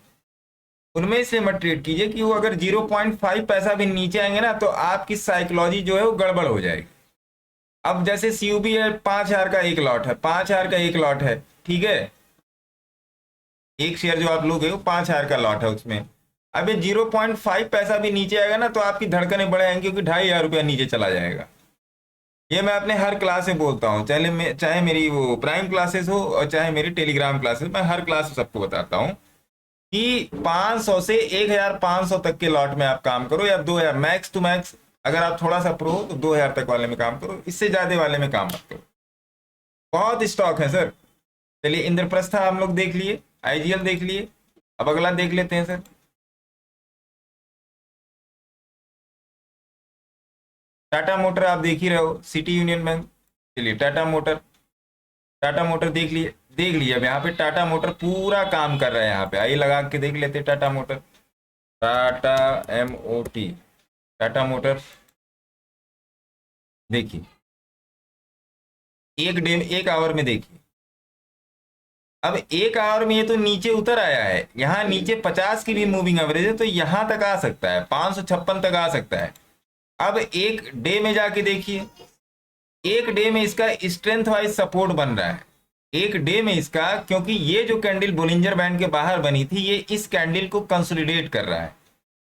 उनमें इसलिए मत ट्रेड कीजिए कि वो अगर 0.5 पैसा भी नीचे आएंगे ना, तो आपकी साइकोलॉजी जो है वो गड़बड़ हो जाएगी। अब जैसे CUB है, 5,000 का एक लॉट है, 5,000 का एक लॉट है, ठीक है। एक शेयर जो आप लोगे वो 5,000 का लॉट है उसमें। अब ये 0.5 पैसा भी नीचे आएगा ना, तो आपकी धड़कनें बढ़ आएंगी, क्योंकि 2,500 रुपया नीचे चला जाएगा। ये मैं अपने हर क्लास में बोलता हूँ, चाहे मेरी वो प्राइम क्लासेस हो और चाहे मेरी टेलीग्राम क्लासेस, मैं हर क्लास में सबको बताता हूँ कि 500 से 1,500 तक के लॉट में आप काम करो, या 2,000 मैक्स टू मैक्स। अगर आप थोड़ा सा प्रो हो तो 2,000 तक वाले में काम करो, इससे ज्यादा वाले में काम मत करो। बहुत स्टॉक है सर। चलिए, इंद्रप्रस्थ हम लोग देख लिए, IGL देख लिए, अब अगला देख लेते हैं सर। टाटा मोटर आप देख ही रहे हो, सिटी यूनियन बैंक। चलिए टाटा मोटर, टाटा मोटर देख लिए। अब यहाँ पे टाटा मोटर पूरा काम कर रहा है। यहाँ पे आइए लगा के देख लेते हैं Tata motor, Tata MOT, Tata motor. देखिए एक आवर में देखिए, अब एक आवर में ये तो नीचे उतर आया है। यहाँ नीचे 50 की भी मूविंग एवरेज है, तो यहाँ तक आ सकता है, 556 तक आ सकता है। अब एक डे में जाके देखिए, एक डे में इसका स्ट्रेंथ वाइज सपोर्ट बन रहा है, एक डे में इसका, क्योंकि ये जो कैंडल बोलिंजर बैंड के बाहर बनी थी ये इस कैंडल को कंसोलिडेट कर रहा है।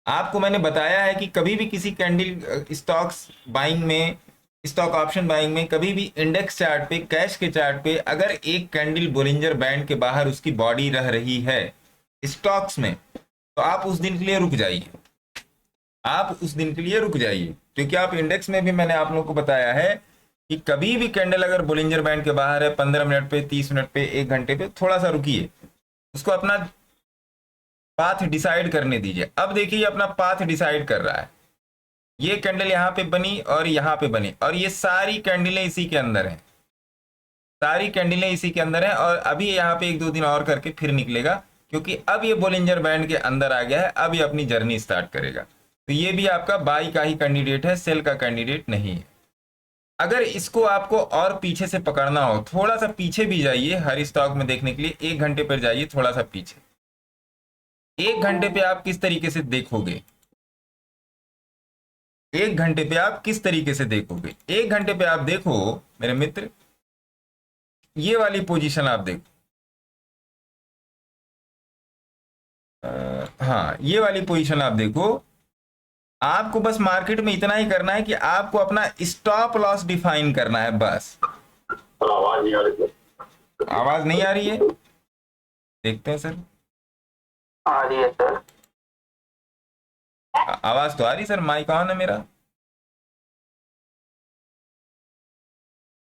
आपको मैंने बताया है कि कभी भी किसी कैंडल स्टॉक्स बाइंग में, स्टॉक ऑप्शन बाइंग में, कभी भी इंडेक्स चार्ट पे, कैश के चार्ट पे अगर एक कैंडल बोलिंजर बैंड के बाहर उसकी बॉडी रह रही है स्टॉक्स में, तो आप उस दिन के लिए रुक जाइए, आप उस दिन के लिए रुक जाइए। क्योंकि आप इंडेक्स में भी मैंने आप लोगों को बताया है कि कभी भी कैंडल अगर बोलिंजर बैंड के बाहर है 15 मिनट पे, 30 मिनट पे, 1 घंटे पे, थोड़ा सा रुकिए, उसको अपना पाथ डिसाइड करने दीजिए। अब देखिए अपना पाथ डिसाइड कर रहा है, ये कैंडल यहाँ पे बनी और यहाँ पे बनी, और ये सारी कैंडलें इसी के अंदर हैं, सारी कैंडलें इसी के अंदर हैं। और अभी यहाँ पे 1-2 दिन और करके फिर निकलेगा, क्योंकि अब ये बोलिंजर बैंड के अंदर आ गया है, अब ये अपनी जर्नी स्टार्ट करेगा। तो ये भी आपका बाई का ही कैंडिडेट है, सेल का कैंडिडेट नहीं है। अगर इसको आपको और पीछे से पकड़ना हो, थोड़ा सा पीछे भी जाइए हर स्टॉक में देखने के लिए, 1 घंटे पर जाइए थोड़ा सा पीछे। 1 घंटे पे आप किस तरीके से देखोगे, 1 घंटे पे आप किस तरीके से देखोगे? 1 घंटे पे आप देखो मेरे मित्र, ये वाली पोजीशन आप देखो, हाँ ये वाली पोजीशन आप देखो। आपको बस मार्केट में इतना ही करना है कि आपको अपना स्टॉप लॉस डिफाइन करना है, बस। आवाज नहीं आ रही है। आवाज नहीं आ रही है? देखते हैं सर। आ रही है सर। आवाज तो आ रही सर, माइक ऑन है मेरा,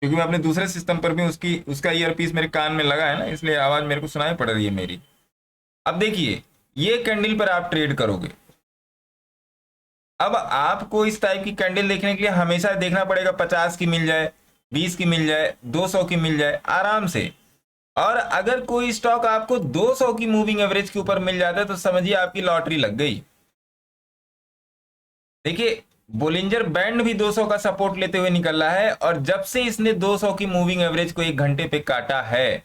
क्योंकि मैं अपने दूसरे सिस्टम पर भी उसका ईयरपीस मेरे कान में लगा है ना, इसलिए आवाज मेरे को सुनाई पड़ रही है मेरी। अब देखिए ये कैंडल पर आप ट्रेड करोगे। अब आपको इस टाइप की कैंडल देखने के लिए हमेशा देखना पड़ेगा 50 की मिल जाए, 20 की मिल जाए, 200 की मिल जाए आराम से। और अगर कोई स्टॉक आपको 200 की मूविंग एवरेज के ऊपर मिल जाता है तो समझिए आपकी लॉटरी लग गई। देखिए बोलिंजर बैंड भी 200 का सपोर्ट लेते हुए निकल रहा है, और जब से इसने 200 की मूविंग एवरेज को 1 घंटे पे काटा है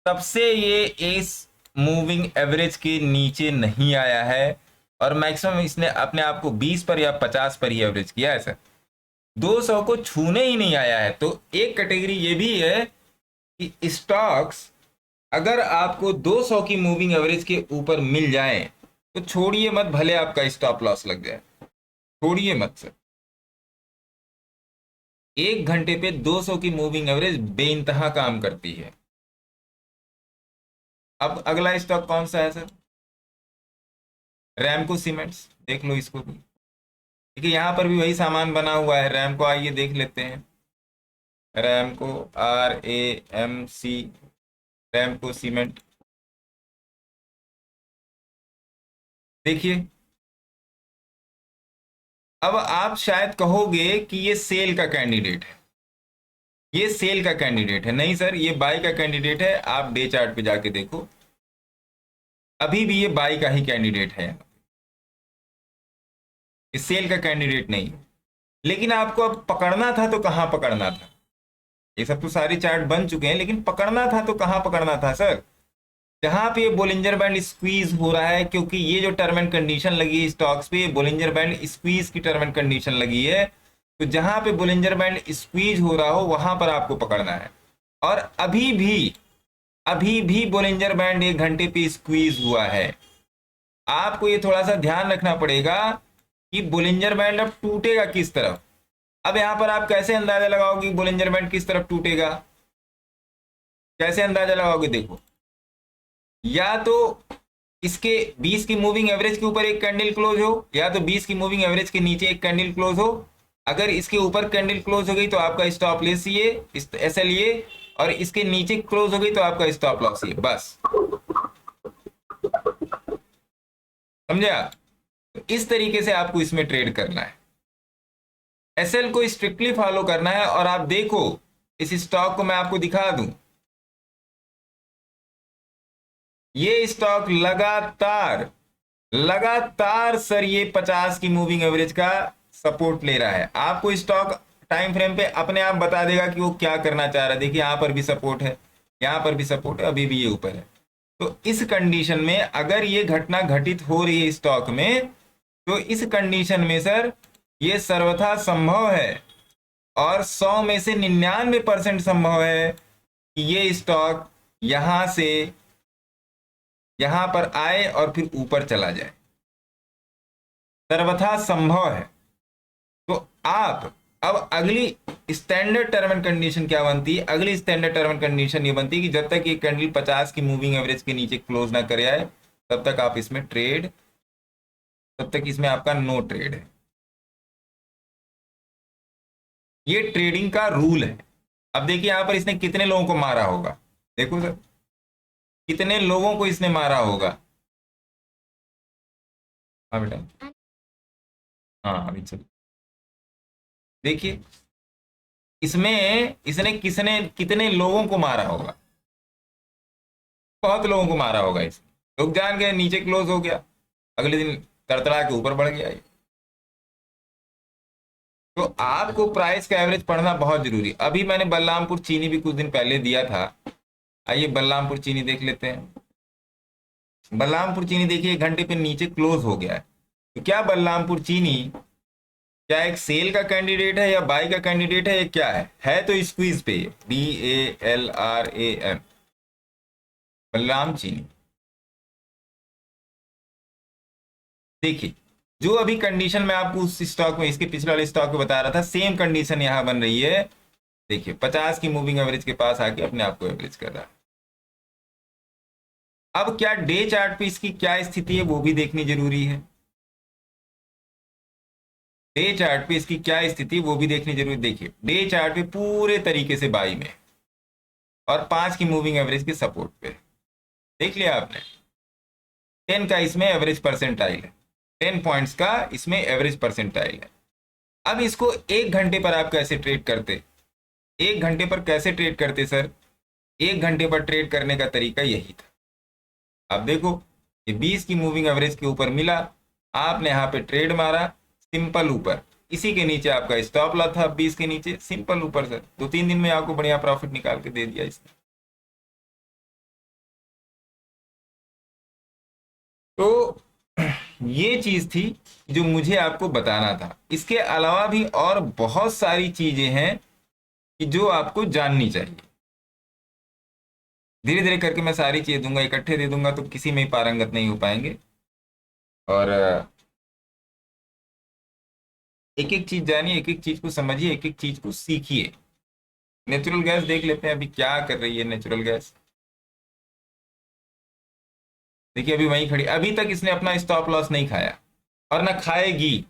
तब से ये इस मूविंग एवरेज के नीचे नहीं आया है, और मैक्सिमम इसने अपने आप को 20 पर या 50 पर ही एवरेज किया है सर, 200 को छूने ही नहीं आया है। तो एक कैटेगरी ये भी है कि स्टॉक्स अगर आपको 200 की मूविंग एवरेज के ऊपर मिल जाए तो छोड़िए मत, भले आपका स्टॉप लॉस लग जाए, छोड़िए मत सर। 1 घंटे पे 200 की मूविंग एवरेज बेइंतहा काम करती है। अब अगला स्टॉक कौन सा है सर? रैमको सीमेंट्स, देख लो इसको भी। देखिए यहां पर भी वही सामान बना हुआ है रैमको, आइए देख लेते हैं। रैमको RAMC, रैमको सीमेंट, देखिए। अब आप शायद कहोगे कि ये सेल का कैंडिडेट है, ये सेल का कैंडिडेट है। नहीं सर, ये बाई का कैंडिडेट है। आप डे चार्ट पे जाके देखो, अभी भी ये बाई का ही कैंडिडेट है, ये सेल का कैंडिडेट नहीं है। लेकिन आपको अब पकड़ना था तो कहां पकड़ना था? ये सब तो सारे चार्ट बन चुके हैं, लेकिन पकड़ना था तो कहां पकड़ना था सर? जहां पे ये बोलिंजर बैंड स्क्वीज हो रहा है, क्योंकि ये जो टर्म एंड कंडीशन लगी है स्टॉक्स पे, बोलिंजर बैंड स्क्वीज की टर्म एंड कंडीशन लगी है। तो जहां पे बोलिंजर बैंड स्क्वीज हो रहा हो वहां पर आपको पकड़ना है। और अभी भी बोलिंजर बैंड 1 घंटे पे स्क्वीज हुआ है। आपको ये थोड़ा सा ध्यान रखना पड़ेगा कि बोलिंजर बैंड अब टूटेगा किस तरफ। अब यहां पर आप कैसे अंदाजा लगाओगे बोलिंजर बैंड किस तरफ टूटेगा? कैसे अंदाजा लगाओगे? देखो, या तो इसके 20 की मूविंग एवरेज के ऊपर एक कैंडल क्लोज हो, या तो 20 की मूविंग एवरेज के नीचे एक कैंडल क्लोज हो। अगर इसके ऊपर कैंडल क्लोज हो गई तो आपका स्टॉप लॉस ये SL ये, और इसके नीचे क्लोज हो गई तो आपका स्टॉप लॉस ये, बस। समझे आप? तो इस तरीके से आपको इसमें ट्रेड करना है, SL को स्ट्रिक्टली फॉलो करना है। और आप देखो इस स्टॉक को मैं आपको दिखा दूं, ये स्टॉक लगातार सर ये 50 की मूविंग एवरेज का सपोर्ट ले रहा है। आपको स्टॉक टाइम फ्रेम पे अपने आप बता देगा कि वो क्या करना चाह रहा है। देखिए यहां पर भी सपोर्ट है, यहां पर भी सपोर्ट है, अभी भी ये ऊपर है। तो इस कंडीशन में अगर ये घटना घटित हो रही है स्टॉक में, तो इस कंडीशन में सर ये सर्वथा संभव है और 100 में से 99% संभव है कि ये स्टॉक यहां से यहां पर आए और फिर ऊपर चला जाए, सर्वथा संभव है। तो आप अब अगली स्टैंडर्ड टर्म एंड कंडीशन क्या बनती है? अगली स्टैंडर्ड टर्म एंड कंडीशन ये बनती है कि जब तक ये कैंडल 50 की मूविंग एवरेज के नीचे क्लोज ना करे आए, तब तक आप इसमें ट्रेड, तब तक इसमें आपका नो ट्रेड है। ये ट्रेडिंग का रूल है। अब देखिए यहां पर इसने कितने लोगों को मारा होगा, देखो सर, कितने लोगों को इसने मारा होगा। हाँ बेटा, हाँ अभी चल, देखिए इसमें इसने किसने कितने लोगों को मारा होगा, बहुत लोगों को मारा होगा। इसने लोग जान गए, नीचे क्लोज हो गया, अगले दिन तड़तड़ा के ऊपर बढ़ गया ये। तो आपको प्राइस का एवरेज पढ़ना बहुत जरूरी। अभी मैंने बलरामपुर चीनी भी कुछ दिन पहले दिया था, आइए बलरामपुर चीनी देख लेते हैं। बलरामपुर चीनी देखिए 1 घंटे पे नीचे क्लोज हो गया है। तो क्या बलरामपुर चीनी क्या एक सेल का कैंडिडेट है या बाय का कैंडिडेट है, ये क्या है तो स्क्वीज पे, BALRAM, बलराम चीनी। देखिए जो अभी कंडीशन मैं आपको उस स्टॉक में, इसके पिछले वाले स्टॉक में बता रहा था, सेम कंडीशन यहां बन रही है। देखिए 50 की मूविंग एवरेज के पास आके अपने आप को एवरेज कर रहा है। अब क्या डे चार्ट पे इसकी क्या स्थिति है वो भी देखनी जरूरी है। डे चार्ट पे इसकी क्या स्थिति है वो भी देखनी जरूरी। देखिए डे चार्ट पे पूरे तरीके से बाई में और 5 की मूविंग एवरेज के सपोर्ट पे, देख लिया आपने। 10 का इसमें एवरेज परसेंटाइल है, 10 पॉइंट्स का इसमें एवरेज परसेंटाइल है। अब इसको 1 घंटे पर आप कैसे ट्रेड करते? 1 घंटे पर कैसे ट्रेड करते सर? 1 घंटे पर ट्रेड करने का तरीका यही था। अब देखो ये 20 की मूविंग एवरेज के ऊपर मिला, आपने यहाँ पे ट्रेड मारा, सिंपल ऊपर, इसी के नीचे आपका स्टॉप लॉस था 20 के नीचे, सिंपल ऊपर सर, 2-3 दिन में आपको बढ़िया प्रॉफिट निकाल के दे दिया इसने। तो ये चीज थी जो मुझे आपको बताना था। इसके अलावा भी और बहुत सारी चीजें हैं कि जो आपको जाननी चाहिए। धीरे धीरे करके मैं सारी चीजें दूंगा, इकट्ठे दे दूंगा तो किसी में ही पारंगत नहीं हो पाएंगे। और एक एक चीज जानिए, एक एक चीज को समझिए, एक एक चीज को सीखिए। नेचुरल गैस देख लेते हैं अभी क्या कर रही है नेचुरल गैस। देखिए अभी वहीं खड़ी, अभी तक इसने अपना स्टॉप लॉस नहीं खाया और ना खाएगी।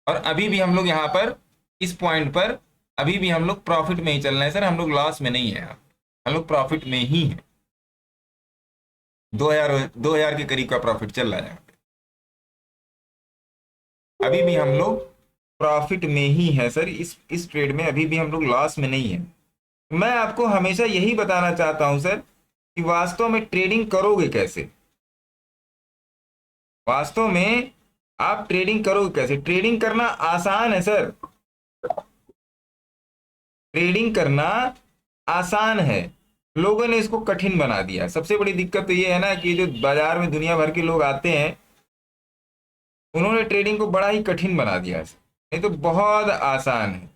और अभी भी हम लोग यहाँ पर इस पॉइंट पर अभी भी हम लोग प्रॉफिट में ही चल रहे हैं सर, हम लोग लॉस में नहीं है, हम लोग प्रॉफिट में ही है। 2000 के करीब का प्रॉफिट चल रहा है। अभी भी हम लोग प्रॉफिट में ही है सर, इस ट्रेड में अभी भी हम लोग लॉस में नहीं है। मैं आपको हमेशा यही बताना चाहता हूं सर कि वास्तव में ट्रेडिंग करोगे कैसे। वास्तव में आप ट्रेडिंग करोगे कैसे? ट्रेडिंग करना आसान है सर, ट्रेडिंग करना आसान है, लोगों ने इसको कठिन बना दिया। सबसे बड़ी दिक्कत तो ये है ना कि जो बाजार में दुनिया भर के लोग आते हैं, उन्होंने ट्रेडिंग को बड़ा ही कठिन बना दिया है। नहीं तो बहुत आसान है।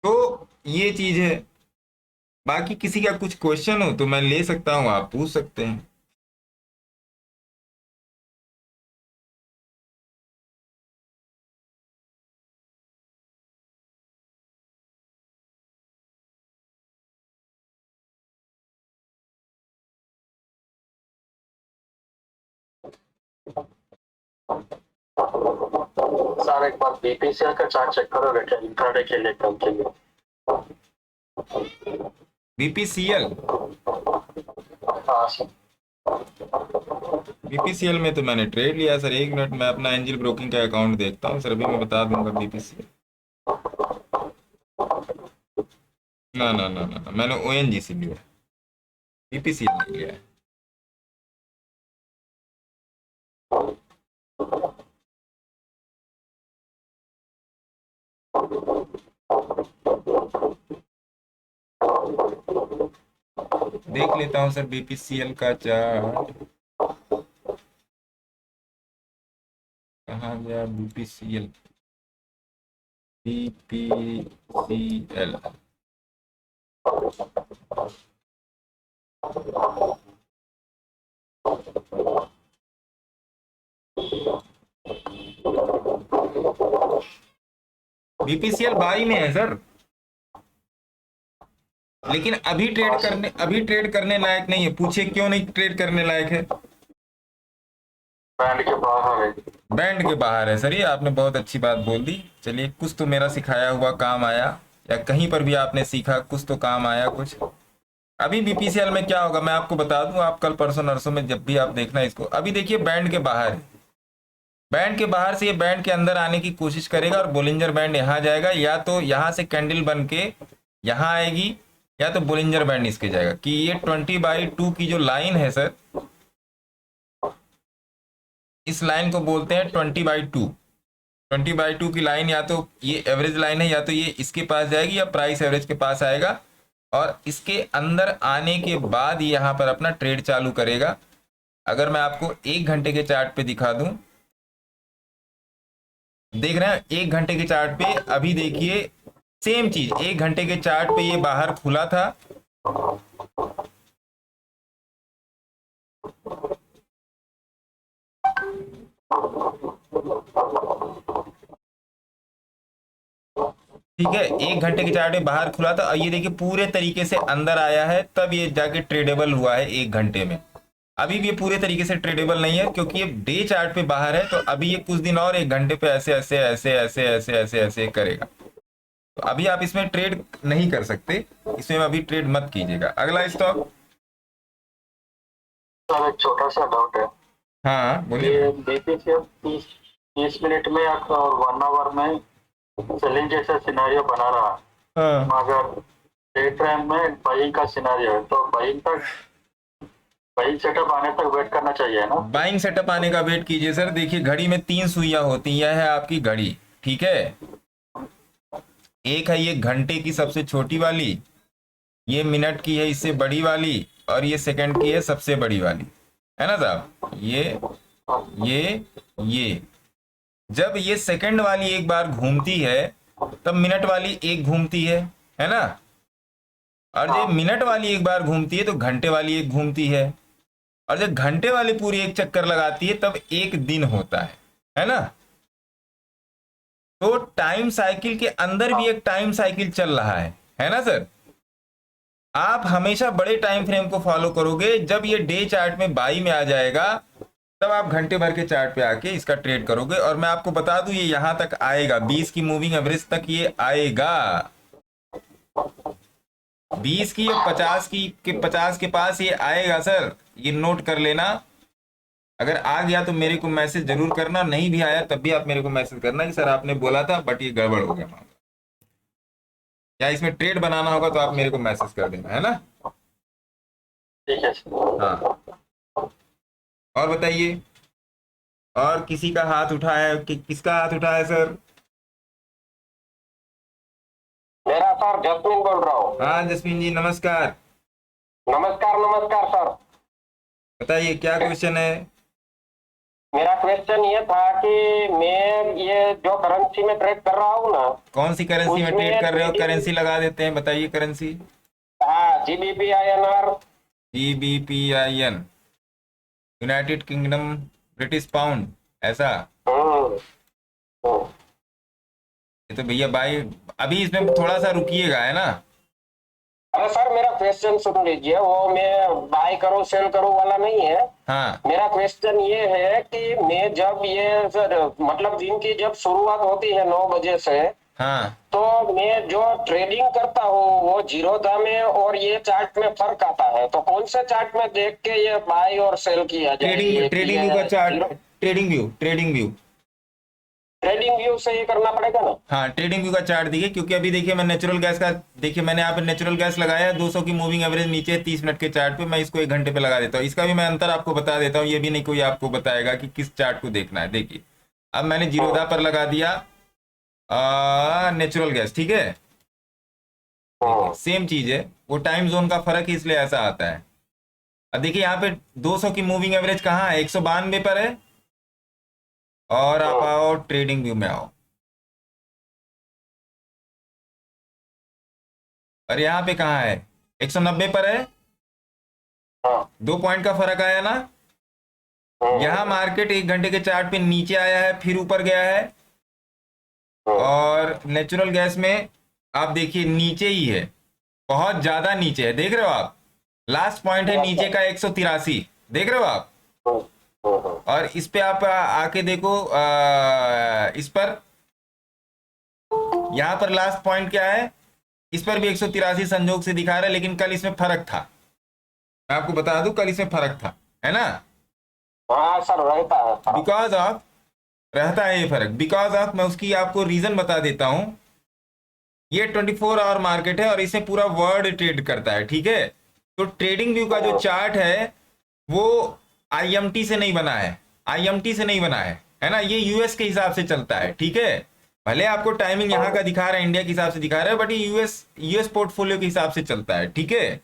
तो ये चीज है। बाकी किसी का कुछ क्वेश्चन हो तो मैं ले सकता हूँ, आप पूछ सकते हैं। सर एक बार बीपीसीएल का चार्ट चेक करोगे क्या, इंट्राडे के लिए कल के लिए? बीपीसीएल, हाँ सर। बीपीसीएल में तो मैंने ट्रेड लिया सर। 1 मिनट मैं अपना एंजल ब्रोकिंग का अकाउंट देखता हूँ सर, अभी मैं बता दूंगा। बीपीसीएल ना ना ना ना ना, मैंने ओएनजीसी लिया, बीपीसीएल नहीं लिया है। देख लेता हूँ सर बीपीसीएल का चार्ट। कहाँ गया बीपीसीएल? बीपीसीएल बीपीसीएल बाई में है सर, लेकिन अभी ट्रेड करने लायक नहीं है। पूछिए क्यों नहीं ट्रेड करने लायक है? बैंड के बाहर है। बैंड के बाहर है सर, ये आपने बहुत अच्छी बात बोल दी। चलिए, कुछ तो मेरा सिखाया हुआ काम आया, या कहीं पर भी आपने सीखा कुछ तो काम आया कुछ। अभी बीपीसीएल में क्या होगा मैं आपको बता दूं, आप कल परसों नरसों में जब भी आप देखना इसको। अभी देखिए बैंड के बाहर है, बैंड के बाहर से ये बैंड के अंदर आने की कोशिश करेगा और बोलिंजर बैंड यहाँ जाएगा, या तो यहाँ से कैंडल बन के यहाँ आएगी, या तो बोलिंजर बैंड इसके जाएगा। कि ये 20/2 की जो लाइन है सर, इस लाइन को बोलते हैं 20/2। 20/2 की लाइन या तो ये एवरेज लाइन है, या तो ये इसके पास जाएगी या प्राइस एवरेज के पास आएगा, और इसके अंदर आने के बाद यहाँ पर अपना ट्रेड चालू करेगा। अगर मैं आपको 1 घंटे के चार्ट पे दिखा दूं, देख रहे हैं 1 घंटे के चार्ट पे, अभी देखिए सेम चीज 1 घंटे के चार्ट पे ये बाहर खुला था, ठीक है 1 घंटे के चार्ट में बाहर खुला था, और ये देखिए पूरे तरीके से अंदर आया है, तब ये जाके ट्रेडेबल हुआ है 1 घंटे में। अभी भी ये पूरे तरीके से ट्रेडेबल नहीं है क्योंकि ये डे चार्ट पे बाहर है, तो अभी ये कुछ दिन और 1 घंटे पे ऐसे ऐसे ऐसे ऐसे ऐसे ऐसे ऐसे करेगा। तो अभी आप इसमें ट्रेड नहीं कर सकते, इसमें अभी ट्रेड मत कीजिएगा। अगला स्टॉक। सर एक छोटा सा डाउट है, हाँ बोलिए। ये बीपीसीएल 30 मिनट में और 1 आवर में सेलिंग जैसा सिनेरियो बना रहा है, हाँ मगर डे टाइम में बाइंग का सिनेरियो है, तो बाइंग सेटअप आने तक वेट करना चाहिए ना? बाइंग सेटअप आने का वेट कीजिए सर। देखिए घड़ी में 3 सुइयां होती हैं, यह है आपकी घड़ी, ठीक है। एक है ये घंटे की सबसे छोटी वाली, ये मिनट की है इससे बड़ी वाली, और ये सेकंड की है सबसे बड़ी वाली, है ना साहब। ये जब ये सेकंड वाली एक बार घूमती है, तब मिनट वाली एक घूमती है ना। और जब मिनट वाली एक बार घूमती है तो घंटे वाली एक घूमती है, और जब घंटे वाली पूरी एक चक्कर लगाती है तब एक दिन होता है ना। तो टाइम साइकिल के अंदर भी एक टाइम साइकिल चल रहा है ना सर। आप हमेशा बड़े टाइम फ्रेम को फॉलो करोगे, जब ये डे चार्ट में बाई में आ जाएगा तब आप घंटे भर के चार्ट पे आके इसका ट्रेड करोगे। और मैं आपको बता दूं ये यहां तक आएगा, 20 की मूविंग एवरेज तक ये आएगा, 20 की और 50 की 50 के पास ये आएगा सर, ये नोट कर लेना। अगर आ गया तो मेरे को मैसेज जरूर करना, नहीं भी आया तब भी आप मेरे को मैसेज करना कि सर आपने बोला था बट ये गड़बड़ हो गया मामला, या इसमें ट्रेड बनाना होगा तो आप मेरे को मैसेज कर देना, है ना। ठीक है। हाँ और बताइए, और किसी का हाथ उठा है कि किसका हाथ उठा है सर? मेरा सर जस्मिन बोल रहा हूँ। हाँ जसमीन जी नमस्कार। नमस्कार नमस्कार सर। बताइए क्या क्वेश्चन है? मेरा क्वेश्चन ये था कि मैं ये जो करेंसी में ट्रेड कर रहा हूँ ना, कौन सी करेंसी में उसमें ट्रेड कर रहे हो? trading- करेंसी लगा देते हैं, बताइए करेंसी। हाँ GBP/INR। GBP/IN, United kingdom British pound, ऐसा। हम्म। ये तो भैया भाई अभी इसमें थोड़ा सा रुकिएगा, है ना। अरे सर मेरा क्वेश्चन सुन लीजिए, वो मैं बाय करो सेल करो वाला नहीं है। हाँ मेरा क्वेश्चन ये है कि मैं जब ये सर मतलब दिन की जब शुरुआत होती है 9 बजे से, हाँ तो मैं जो ट्रेडिंग करता हूँ वो जीरोधा में और ये चार्ट में फर्क आता है, तो कौन से चार्ट में देख के ये बाय और सेल किया जाए? ट्रेडिंग व्यू का चार्ट, ट्रेडिंग व्यू से ये करना पड़ेगा ना? हाँ ट्रेडिंग व्यू का चार्ट देखिए, क्योंकि अभी देखिए मैं नेचुरल गैस का, देखिए मैंने यहाँ पे नेचुरल गैस लगाया है 200 की मूविंग एवरेज नीचे 30 मिनट के चार्ट पे, मैं इसको 1 घंटे पे लगा देता हूँ। इसका भी मैं अंतर आपको बता देता हूँ, ये भी नहीं कोई आपको बताएगा कि किस चार्ट को देखना है। देखिए अब मैंने जीरोधा पर लगा दिया नेचुरल गैस, ठीक है। देखिए सेम चीज है, वो टाइम जोन का फर्क है इसलिए ऐसा आता है। अब देखिए यहाँ पे 200 की मूविंग एवरेज कहाँ है, 192 पर है। और आप आओ ट्रेडिंग व्यू में आओ, और यहाँ पे कहाँ है, 190 पर है। 2 पॉइंट का फर्क आया ना। यहाँ मार्केट 1 घंटे के चार्ट पे नीचे आया है, फिर ऊपर गया है। और नेचुरल गैस में आप देखिए नीचे ही है, बहुत ज्यादा नीचे है, देख रहे हो आप। लास्ट पॉइंट है नीचे का 183, देख रहे हो आप। और इस पे आप आके देखो, इस पर, यहाँ पर लास्ट पॉइंट क्या है, इस पर भी 183 संजोग से दिखा रहा है, लेकिन कल इसमें फर्क था। मैं आपको बता दूं कल इसमें फर्क था, है ना। हाँ सर, रहता है फर्क। बिकॉज ऑफ, रहता है ये फर्क, बिकॉज ऑफ, मैं उसकी आपको रीजन बता देता हूं। ये 24 आवर मार्केट है और इसे पूरा वर्ल्ड ट्रेड करता है, ठीक है। तो ट्रेडिंग व्यू का जो चार्ट है वो आईएमटी से नहीं बना है, आईएमटी से नहीं बना है ना। ये यूएस के हिसाब से चलता है, ठीक है। भले आपको टाइमिंग यहाँ का दिखा रहा है, इंडिया के हिसाब से दिखा रहा है, बट ये यूएस पोर्टफोलियो के हिसाब से चलता है, ठीक है।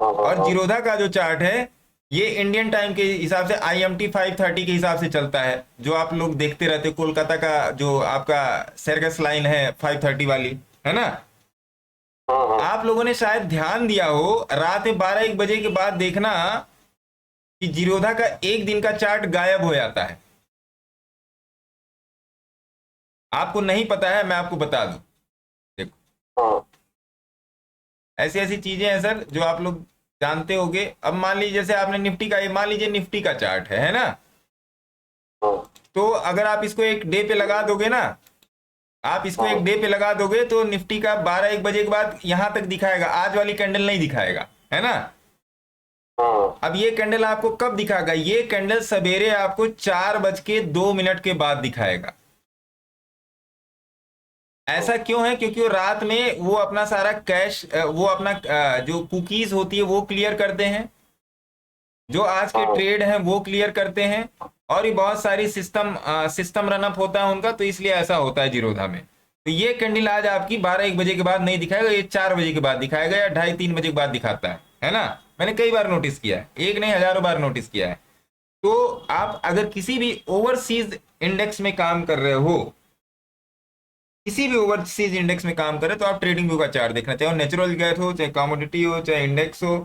और जीरोधा का जो चार्ट है ये इंडियन टाइम के हिसाब से आईएमटी 5:30 के हिसाब से चलता है, जो आप लोग देखते रहते हो। कोलकाता का जो आपका सर्कस लाइन है 5:30 वाली, है ना। आप लोगों ने शायद ध्यान दिया हो, रात में 12-1 बजे के बाद देखना कि जीरोधा का एक दिन का चार्ट गायब हो जाता है। आपको नहीं पता है, मैं आपको बता दूं, देखो ऐसी ऐसी चीजें हैं सर जो आप लोग जानते होगे। अब मान लीजिए जैसे आपने निफ्टी का, मान लीजिए निफ्टी का चार्ट है ना। तो अगर आप इसको एक डे पे लगा दोगे ना, आप इसको एक डे पे लगा दोगे तो निफ्टी का 12-1 बजे के बाद यहां तक दिखाएगा, आज वाली कैंडल नहीं दिखाएगा, है ना। अब ये कैंडल आपको कब दिखाएगा, ये कैंडल सवेरे आपको 4:02 के बाद दिखाएगा। ऐसा क्यों है, क्योंकि वो रात में वो अपना सारा कैश, वो अपना जो कुकीज होती है वो क्लियर करते हैं, जो आज के ट्रेड हैं वो क्लियर करते हैं। और ये बहुत सारी सिस्टम रनअप होता है उनका, तो इसलिए ऐसा होता है जीरोधा में। तो ये कैंडल आज आपकी 12-1 बजे के बाद नहीं दिखाएगा, ये 4 बजे के बाद दिखाएगा या 2:30-3 बजे के बाद दिखाता है ना। मैंने कई बार नोटिस किया है, एक नहीं हजारों बार नोटिस किया है। तो आप अगर किसी भी ओवरसीज इंडेक्स में काम कर रहे हो, किसी भी ओवरसीज इंडेक्स में काम करे, तो आप ट्रेडिंग व्यू का चार्ट देखना, चाहे वो नेचुरल गैस हो, चाहे कमोडिटी हो, चाहे इंडेक्स हो,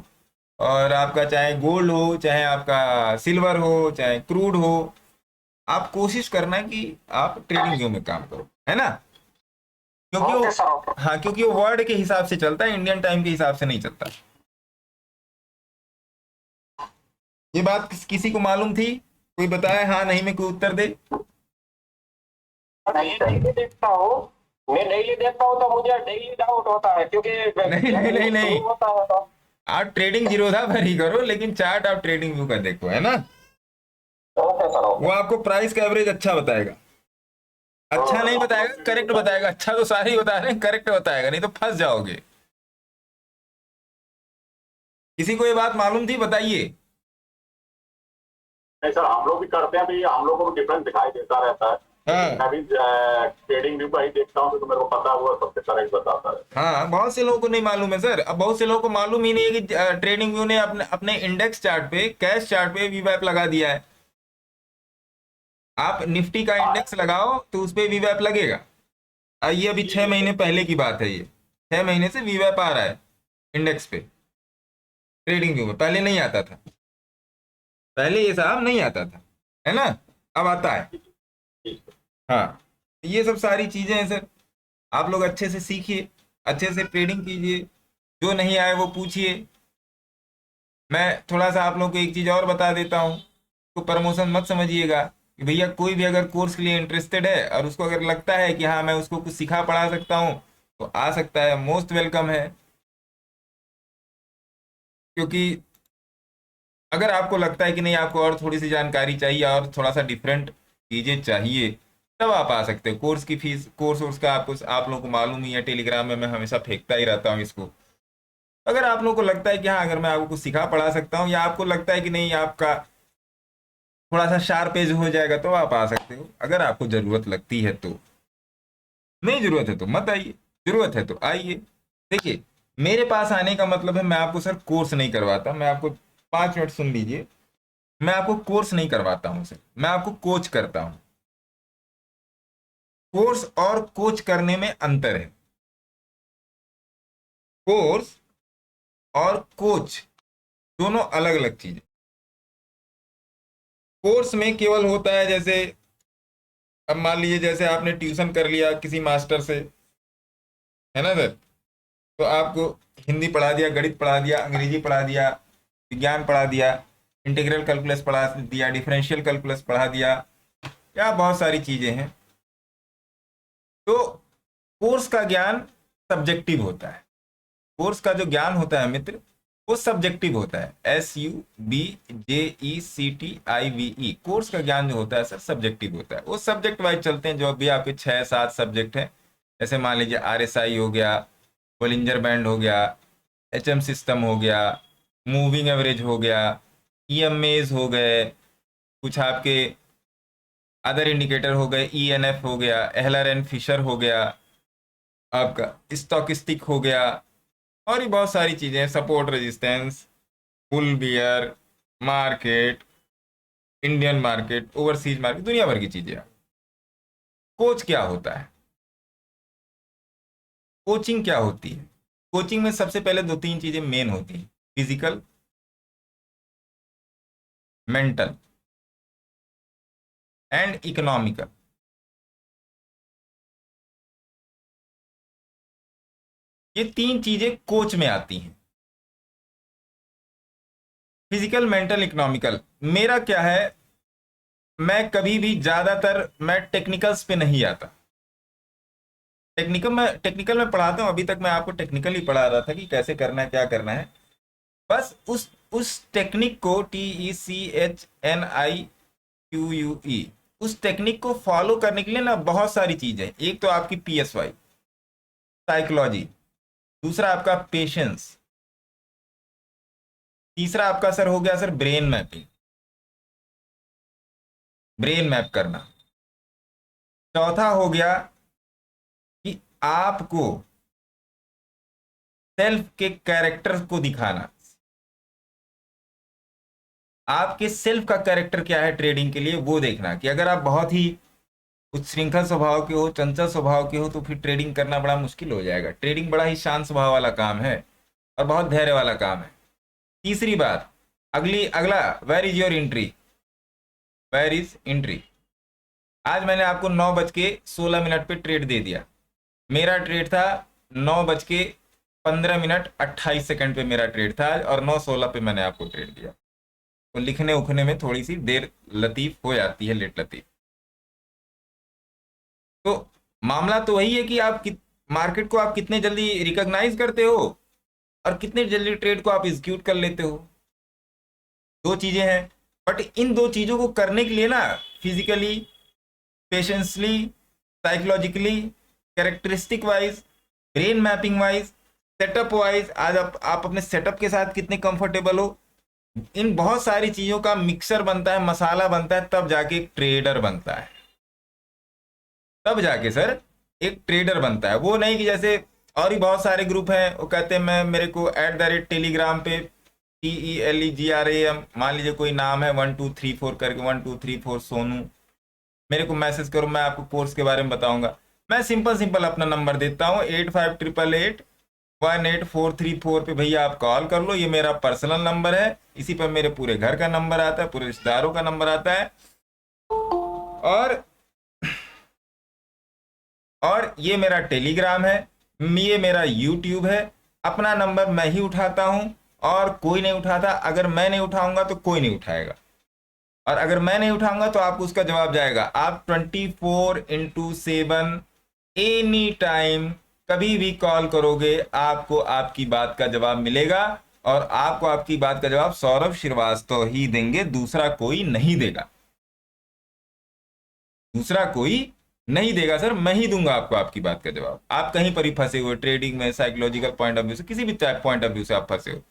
और आपका चाहे गोल्ड हो, चाहे आपका सिल्वर हो, चाहे क्रूड हो। आप कोशिश करना कि आप ट्रेडिंग व्यू में काम करो, है ना। क्योंकि वो, हाँ, क्योंकि वो वर्ल्ड के हिसाब से चलता है, इंडियन टाइम के हिसाब से नहीं चलता। ये बात किसी को मालूम थी, कोई बताए हाँ नहीं में कोई उत्तर दे। मैं डेली देखता हूँ तो मुझे डेली डाउट होता है, क्योंकि नहीं होता है तो आप ट्रेडिंग जीरोधा पर ही करो, लेकिन चार्ट आप ट्रेडिंग व्यू का देखो, है ना। ओके सर, वो आपको प्राइस का एवरेज अच्छा बताएगा, अच्छा नहीं बताएगा, करेक्ट बताएगा। अच्छा तो सारे ही बता रहे हैं, करेक्ट बताएगा, नहीं तो फंस जाओगे। किसी को ये बात मालूम थी, बताइए। नहीं सर, हम लोग भी करते हैं, भी हम लोग को भी डिफरेंस दिखाई देता रहता है। हाँ। मैं भी ट्रेडिंग व्यू का ही देखता हूँ, तो मेरे को पता हुआ सबसे करेक्ट बताता है। हाँ, बहुत से लोगों को नहीं मालूम है सर। अब बहुत से लोगों को मालूम ही नहीं है कि ट्रेडिंग व्यू ने अपने अपने इंडेक्स चार्ट पे, कैश चार्ट पे वीवैप लगा दिया है। आप निफ्टी का इंडेक्स लगाओ तो उस पर वीवैप लगेगा। ये अभी 6 महीने पहले की बात है, ये 6 महीने से वीवैप आ रहा है इंडेक्स पे, ट्रेडिंग व्यू में। पहले नहीं आता था, पहले ये साहब नहीं आता था, है ना। अब आता है। हाँ, ये सब सारी चीजें हैं सर, आप लोग अच्छे से सीखिए, अच्छे से ट्रेडिंग कीजिए, जो नहीं आए वो पूछिए। मैं थोड़ा सा आप लोग को एक चीज और बता देता हूँ, तो प्रमोशन मत समझिएगा कि भैया कोई भी अगर कोर्स के लिए इंटरेस्टेड है और उसको अगर लगता है कि हाँ मैं उसको कुछ सिखा पढ़ा सकता हूँ, तो आ सकता है, मोस्ट वेलकम है। क्योंकि अगर आपको लगता है कि नहीं, आपको और थोड़ी सी जानकारी चाहिए और थोड़ा सा डिफरेंट चीजें चाहिए, तब आप आ सकते हो। कोर्स की फीस, कोर्स का आपको, आप लोगों को मालूम ही है, टेलीग्राम में मैं हमेशा फेंकता ही रहता हूँ इसको। अगर आप लोगों को लगता है कि हाँ अगर मैं आपको कुछ सिखा पढ़ा सकता हूँ, या आपको लगता है कि नहीं आपका थोड़ा सा शार्प एज हो जाएगा, तो आप आ सकते हो। अगर आपको जरूरत लगती है तो, नहीं जरूरत है तो मत आइए। जरूरत है तो आइए। देखिए, मेरे पास आने का मतलब है मैं आपको सर कोर्स नहीं करवाता, मैं आपको 5 मिनट सुन लीजिए, मैं आपको कोर्स नहीं करवाता हूं सर, मैं आपको कोच करता हूं। कोर्स और कोच करने में अंतर है। कोर्स और कोच दोनों अलग अलग चीजें। कोर्स में केवल होता है जैसे, अब मान लीजिए जैसे आपने ट्यूशन कर लिया किसी मास्टर से, है ना सर, तो आपको हिंदी पढ़ा दिया, गणित पढ़ा दिया, अंग्रेजी पढ़ा दिया, विज्ञान पढ़ा दिया, इंटीग्रल कैलकुलस पढ़ा दिया, डिफरेंशियल कैलकुलस पढ़ा दिया, या बहुत सारी चीजें हैं। तो कोर्स का ज्ञान सब्जेक्टिव होता है। कोर्स का जो ज्ञान होता है मित्र, वो सब्जेक्टिव होता है। SUBJECTIVE, कोर्स का ज्ञान जो होता है सर सब्जेक्टिव होता है। वो सब्जेक्ट वाइज चलते हैं, जो भी आपके 6-7 सब्जेक्ट हैं। जैसे मान लीजिए RSI हो गया, बोलिंजर बैंड हो गया, HM सिस्टम हो गया, मूविंग एवरेज हो गया, EMAs हो गए, कुछ आपके अदर इंडिकेटर हो गए, ENF हो गया, एहलर एंड फिशर हो गया, आपका स्टॉकिस्टिक हो गया, और भी बहुत सारी चीजें हैं, support resistance, bull beer market, Indian market, overseas market, दुनिया भर की चीजें। कोच क्या होता है? कोचिंग क्या होती है? कोचिंग में सबसे पहले 2-3 चीजें मेन होती हैं, फिजिकल, मेंटल एंड इकोनॉमिकल। ये 3 चीजें कोच में आती हैं, फिजिकल, मेंटल, इकोनॉमिकल। मेरा क्या है, मैं कभी भी ज्यादातर मैं टेक्निकल्स पे नहीं आता। टेक्निकल में पढ़ाता हूँ, अभी तक मैं आपको टेक्निकल ही पढ़ा रहा था कि कैसे करना है, क्या करना है। बस उस टेक्निक को, TECHNIQUE, उस टेक्निक को फॉलो करने के लिए ना बहुत सारी चीजें। एक तो आपकी PSY, साइकोलॉजी, दूसरा आपका पेशेंस, तीसरा आपका सर हो गया sir brain mapping, brain map करना, चौथा हो गया कि आपको सेल्फ के कैरेक्टर को दिखाना। आपके सेल्फ का कैरेक्टर क्या है ट्रेडिंग के लिए, वो देखना। कि अगर आप बहुत ही उच्छृंखल स्वभाव के हो, चंचल स्वभाव के हो, तो फिर ट्रेडिंग करना बड़ा मुश्किल हो जाएगा। ट्रेडिंग बड़ा ही शांत स्वभाव वाला काम है और बहुत धैर्य वाला काम है। तीसरी बात, अगला, where is your entry, where is entry. आज मैंने आपको 9:16 पे ट्रेड दे दिया। मेरा ट्रेड था 9:15 पे मेरा ट्रेड था, और 9:16 पे मैंने आपको ट्रेड दिया। तो लिखने उखने में थोड़ी सी देर लतीफ हो जाती है, लेट लतीफ। तो मामला तो वही है कि आप मार्केट को आप कितने जल्दी रिकॉग्नाइज करते हो और कितने जल्दी ट्रेड को आप एग्जीक्यूट कर लेते हो। 2 चीजें हैं, बट इन 2 चीजों को करने के लिए ना physically, patiently, psychologically, characteristic wise, brain mapping wise, setup wise, आज आप अपने सेटअप के साथ कितने कंफर्टेबल हो, इन बहुत सारी चीजों का मिक्सर बनता है, मसाला बनता है, तब जाके एक ट्रेडर बनता है। तब जाके सर एक ट्रेडर बनता है। वो नहीं कि जैसे और भी बहुत सारे ग्रुप हैं, वो कहते हैं मैं, मेरे को @टेलीग्राम पे TELEGRAM, मान लीजिए कोई नाम है 1234 करके, 1234 सोनू, मेरे को मैसेज करो, मैं आपको कोर्स के बारे में बताऊंगा। मैं सिंपल अपना नंबर देता हूँ 8588818434 पे भैया आप कॉल कर लो। ये मेरा पर्सनल नंबर है, इसी पर मेरे पूरे घर का नंबर आता है, पूरे रिश्तेदारों का नंबर आता है, और ये मेरा टेलीग्राम है, ये मेरा यूट्यूब है। अपना नंबर मैं ही उठाता हूं और कोई नहीं उठाता। अगर मैं नहीं उठाऊंगा तो कोई नहीं उठाएगा, और अगर मैं नहीं उठाऊंगा तो आपको उसका जवाब जाएगा। आप 24x7 एनी टाइम कभी भी कॉल करोगे, आपको आपकी बात का जवाब मिलेगा, और आपको आपकी बात का जवाब सौरभ श्रीवास्तव ही देंगे, दूसरा कोई नहीं देगा, दूसरा कोई नहीं देगा सर, मैं ही दूंगा आपको आपकी बात का जवाब। आप कहीं पर ही फंसे हुए, ट्रेडिंग में, साइकोलॉजिकल पॉइंट ऑफ व्यू से, किसी भी पॉइंट ऑफ व्यू से आप फंसे हो,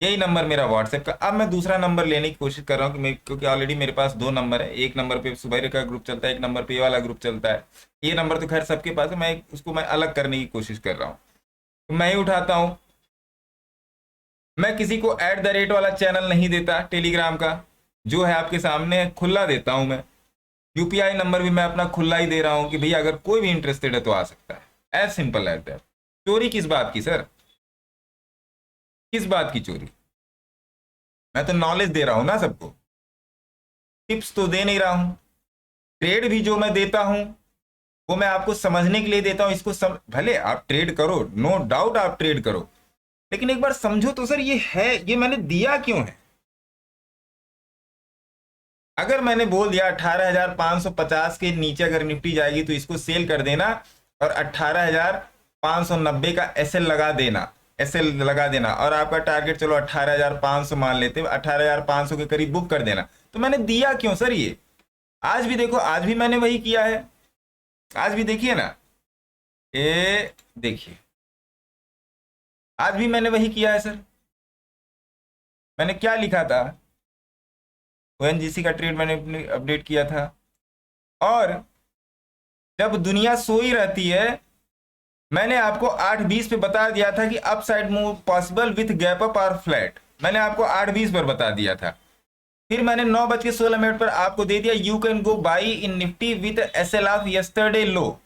यही नंबर मेरा व्हाट्सएप का। अब मैं दूसरा नंबर लेने की कोशिश कर रहा हूँ क्योंकि ऑलरेडी मेरे पास 2 नंबर है। एक नंबर पे सुबह का ग्रुप चलता है, एक नंबर पे ये वाला ग्रुप चलता है। ये नंबर तो खैर सबके पास है, मैं अलग करने की कोशिश कर रहा हूँ। तो मैं ही उठाता हूँ। मैं किसी को @ वाला चैनल नहीं देता टेलीग्राम का, जो है आपके सामने खुला देता हूं मैं। यूपीआई नंबर भी मैं अपना खुला ही दे रहा हूं कि भैया अगर कोई भी इंटरेस्टेड है तो आ सकता है। As simple as that. चोरी किस बात की सर, किस बात की चोरी? मैं तो नॉलेज दे रहा हूं ना सबको, टिप्स तो दे नहीं रहा हूं। ट्रेड भी जो मैं देता हूं वो मैं आपको समझने के लिए देता हूं। भले आप ट्रेड करो, नो डाउट आप ट्रेड करो, लेकिन एक बार समझो तो सर ये है, ये मैंने दिया क्यों है। अगर मैंने बोल दिया 18,550 के नीचे अगर निफ्टी जाएगी तो इसको सेल कर देना और 18,590 का एसएल लगा देना, एसएल लगा देना, और आपका टारगेट चलो 18,500 मान लेते हैं, 18,500 के करीब बुक कर देना, तो मैंने दिया क्यों सर ये? आज भी देखो, आज भी मैंने वही किया है। आज भी देखिए ना, ये देखिए, आज भी मैंने वही किया है सर। मैंने क्या लिखा था, ओएनजीसी का ट्रेड मैंने अपडेट किया था, और जब दुनिया सोई रहती है मैंने आपको 8:20 पे बता दिया था कि upside move possible with gap up और फ्लैट। मैंने आपको 8:20 पर बता दिया था। फिर मैंने 9:16 पर आपको दे दिया you can go buy in Nifty with SL of yesterday low.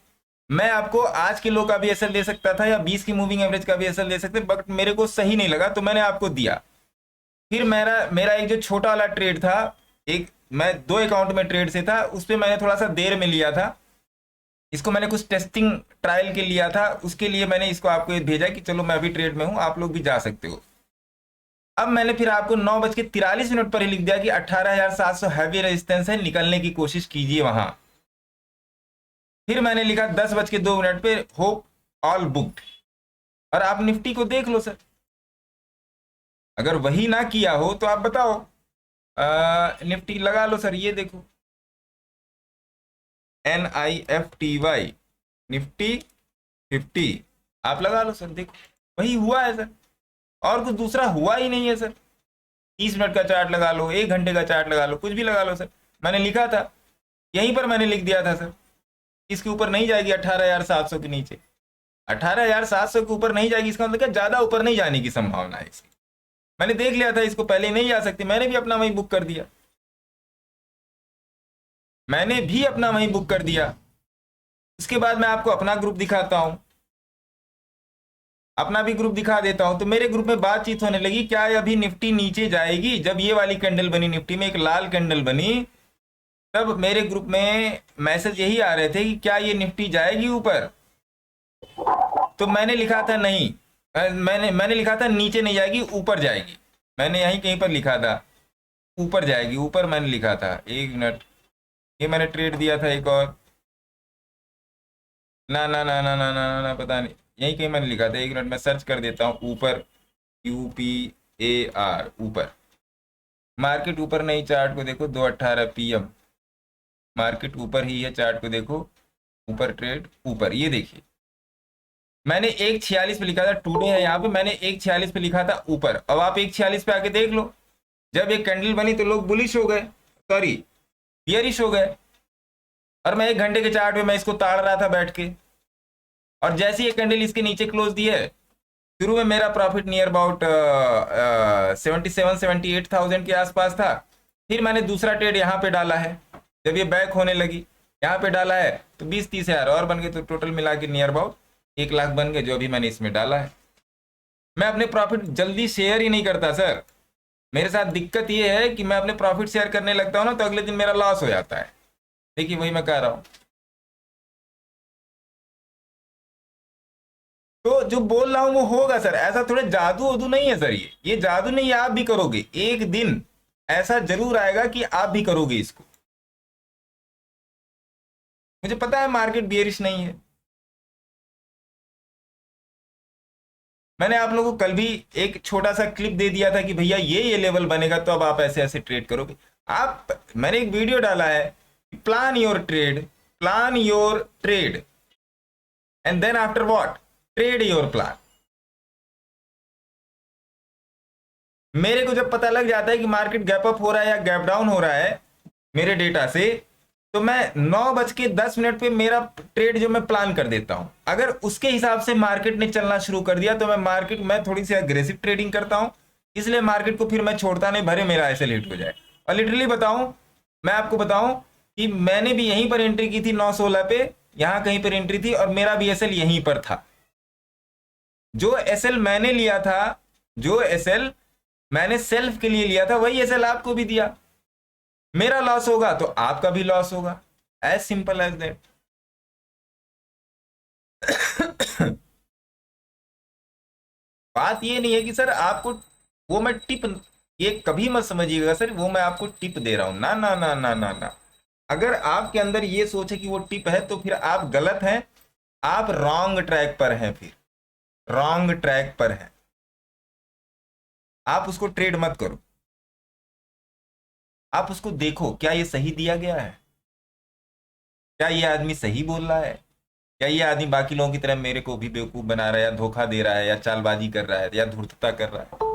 मैं आपको आज के लो का भी एसएल दे सकता था या 20 की मूविंग एवरेज का भी एसएल दे सकते, बट मेरे को सही नहीं लगा तो मैंने आपको दिया। फिर मेरा एक जो छोटा वाला ट्रेड था, एक मैं 2 अकाउंट में ट्रेड से था, उस पर मैंने थोड़ा सा देर में लिया था। इसको मैंने कुछ टेस्टिंग ट्रायल के लिया था, उसके लिए मैंने इसको आपको भेजा कि चलो मैं अभी ट्रेड में हूं, आप लोग भी जा सकते हो। अब मैंने फिर आपको 9:43 पर ही लिख दिया कि 18,700 हैवी रेजिस्टेंस है, निकलने की कोशिश कीजिए वहां। फिर मैंने लिखा 10:02 पे होप ऑल बुक्ड। और आप निफ्टी को देख लो सर, अगर वही ना किया हो तो आप बताओ, निफ्टी लगा लो सर, ये देखो NIFTY निफ्टी 50, आप लगा लो सर, देखो वही हुआ है सर, और कुछ दूसरा हुआ ही नहीं है सर। 30 मिनट का चार्ट लगा लो, 1 घंटे का चार्ट लगा लो, कुछ भी लगा लो सर। मैंने लिखा था, यहीं पर मैंने लिख दिया था सर, इसके ऊपर नहीं जाएगी 18,700 के नीचे। 18,700 के ऊपर नहीं जाएगी, इसका मतलब क्या, ज्यादा ऊपर नहीं जाने की संभावना है इसकी। मैंने देख लिया था इसको पहले नहीं जा सकती, मैंने भी अपना वही बुक कर दिया, मैंने भी अपना वही बुक कर दिया। उसके बाद मैं आपको अपना ग्रुप दिखाता हूं, अपना भी ग्रुप दिखा देता हूं। तो मेरे ग्रुप में बातचीत होने लगी, क्या अभी निफ्टी नीचे जाएगी? जब ये वाली कैंडल बनी निफ्टी में, एक लाल कैंडल बनी, तब मेरे ग्रुप में मैसेज यही आ रहे थे कि क्या ये निफ्टी जाएगी ऊपर? तो मैंने लिखा था नहीं, मैंने लिखा था नीचे नहीं जाएगी, ऊपर जाएगी। मैंने यहीं कहीं पर लिखा था ऊपर जाएगी, ऊपर मैंने लिखा था। 1 मिनट, ये मैंने ट्रेड दिया था एक और, ना ना ना ना ना ना ना, पता नहीं, यहीं कहीं मैंने लिखा था। 1 मिनट मैं सर्च कर देता हूँ, ऊपर UPAR, ऊपर मार्केट ऊपर नहीं, चार्ट को देखो 2:18 PM, मार्केट ऊपर ही है, चार्ट को देखो ऊपर, ट्रेड ऊपर, ये देखिए मैंने 1:46 पे लिखा था, टुडे है यहाँ पे, मैंने 1:46 पे लिखा था ऊपर। अब आप 1:46 पे आके देख लो, जब एक कैंडल बनी तो लोग बुलिश हो गए, सॉरी बियरिश हो गए, और मैं 1 घंटे के चार्ट में मैं इसको ताड़ रहा था बैठ के, और जैसे ये कैंडल इसके नीचे क्लोज दी है, शुरू में मेरा प्रॉफिट नियर अबाउट 77-78,000 के आसपास था। फिर मैंने दूसरा ट्रेड यहाँ पे डाला है, जब ये बैक होने लगी यहाँ पे डाला है, तो 20-30 हज़ार और बन गए, तो टोटल मिला के नियर अबाउट 1 लाख बन गए, जो अभी मैंने इसमें डाला है। मैं अपने प्रॉफिट जल्दी शेयर ही नहीं करता सर। मेरे साथ दिक्कत ये है कि मैं अपने प्रॉफिट शेयर करने लगता हूँ ना, तो अगले दिन मेरा लॉस हो जाता है। देखिए वही मैं कह रहा हूँ, तो जो बोल रहा हूं वो होगा सर, ऐसा थोड़े जादू वदू नहीं है सर, ये जादू नहीं है, आप भी करोगे एक दिन, ऐसा जरूर आएगा कि आप भी करोगे इसको। मुझे पता है मार्केट बियरिश नहीं है। मैंने आप लोगों को कल भी एक छोटा सा क्लिप दे दिया था कि भैया ये लेवल बनेगा तो अब आप ऐसे ऐसे ट्रेड करोगे। मैंने एक वीडियो डाला है, plan your trade, plan your trade and then after what, trade your plan. मेरे को जब पता लग जाता है कि मार्केट गैप अप हो रहा है या गैप डाउन हो रहा है मेरे डेटा से, तो मैं 9:10 पे मेरा ट्रेड जो मैं प्लान कर देता हूं। अगर उसके हिसाब से मार्केट ने चलना शुरू कर दिया तो मैं थोड़ी सी अग्रेसिव ट्रेडिंग करता हूं, इसलिए मार्केट को फिर मैं छोड़ता नहीं, भरे मेरा ऐसे लेट हो जाए। और लिटरली बताऊं, मैं आपको बताऊं कि मैंने भी यहीं पर एंट्री की थी 9:16 पे, यहां कहीं पर एंट्री थी, और मेरा भी एसएल यहीं पर था। जो एसएल मैंने लिया था, जो एसएल मैंने सेल्फ के लिए लिया था, वही एसएल आपको भी दिया। मेरा लॉस होगा तो आपका भी लॉस होगा, एज सिंपल एज दैट। बात ये नहीं है कि सर आपको वो मैं टिप, ये कभी मत समझिएगा सर वो मैं आपको टिप दे रहा हूं, ना ना ना ना ना ना। अगर आपके अंदर ये सोच है कि वो टिप है तो फिर आप गलत हैं, आप रॉन्ग ट्रैक पर हैं, फिर रॉन्ग ट्रैक पर हैं। आप उसको ट्रेड मत करो, आप उसको देखो क्या ये सही दिया गया है, क्या ये आदमी सही बोल रहा है, क्या ये आदमी बाकी लोगों की तरह मेरे को भी बेवकूफ बना रहा है, या धोखा दे रहा है, या चालबाजी कर रहा है, या धूर्तता कर रहा है।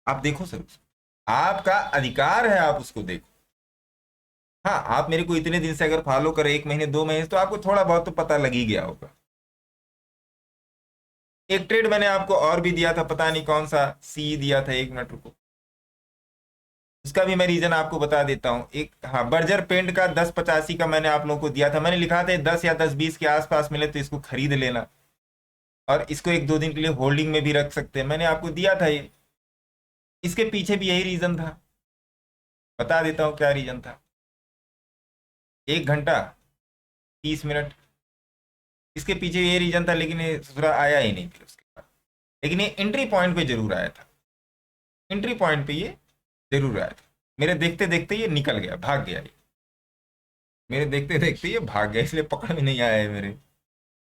आप देखो सर, आपका अधिकार है, आप उसको देखो। हाँ, आप मेरे को इतने दिन से अगर फॉलो करें, 1 महीने 2 महीने से, तो आपको थोड़ा बहुत तो पता लग ही गया होगा। एक ट्रेड मैंने आपको और भी दिया था, पता नहीं कौन सा सी दिया था, 1 मिनट रुको, उसका भी मैं रीजन आपको बता देता हूँ। एक, हाँ, बर्जर पेंट का 1085 का मैंने आप लोगों को दिया था, मैंने लिखा था 10 या 10-20 के आसपास मिले तो इसको खरीद लेना, और इसको 1-2 दिन के लिए होल्डिंग में भी रख सकते हैं, मैंने आपको दिया था ये। इसके पीछे भी यही रीजन था, बता देता हूँ क्या रीजन था। 1 घंटा 30 मिनट, इसके पीछे ये रीजन था, लेकिन ये दूसरा आया ही नहीं फिर उसके बाद। लेकिन ये एंट्री पॉइंट पे जरूर आया था, एंट्री पॉइंट पे ये जरूर आया था। मेरे देखते देखते ये निकल गया, भाग गया ये, मेरे देखते देखते ये भाग गया, इसलिए पकड़ में नहीं आया है मेरे।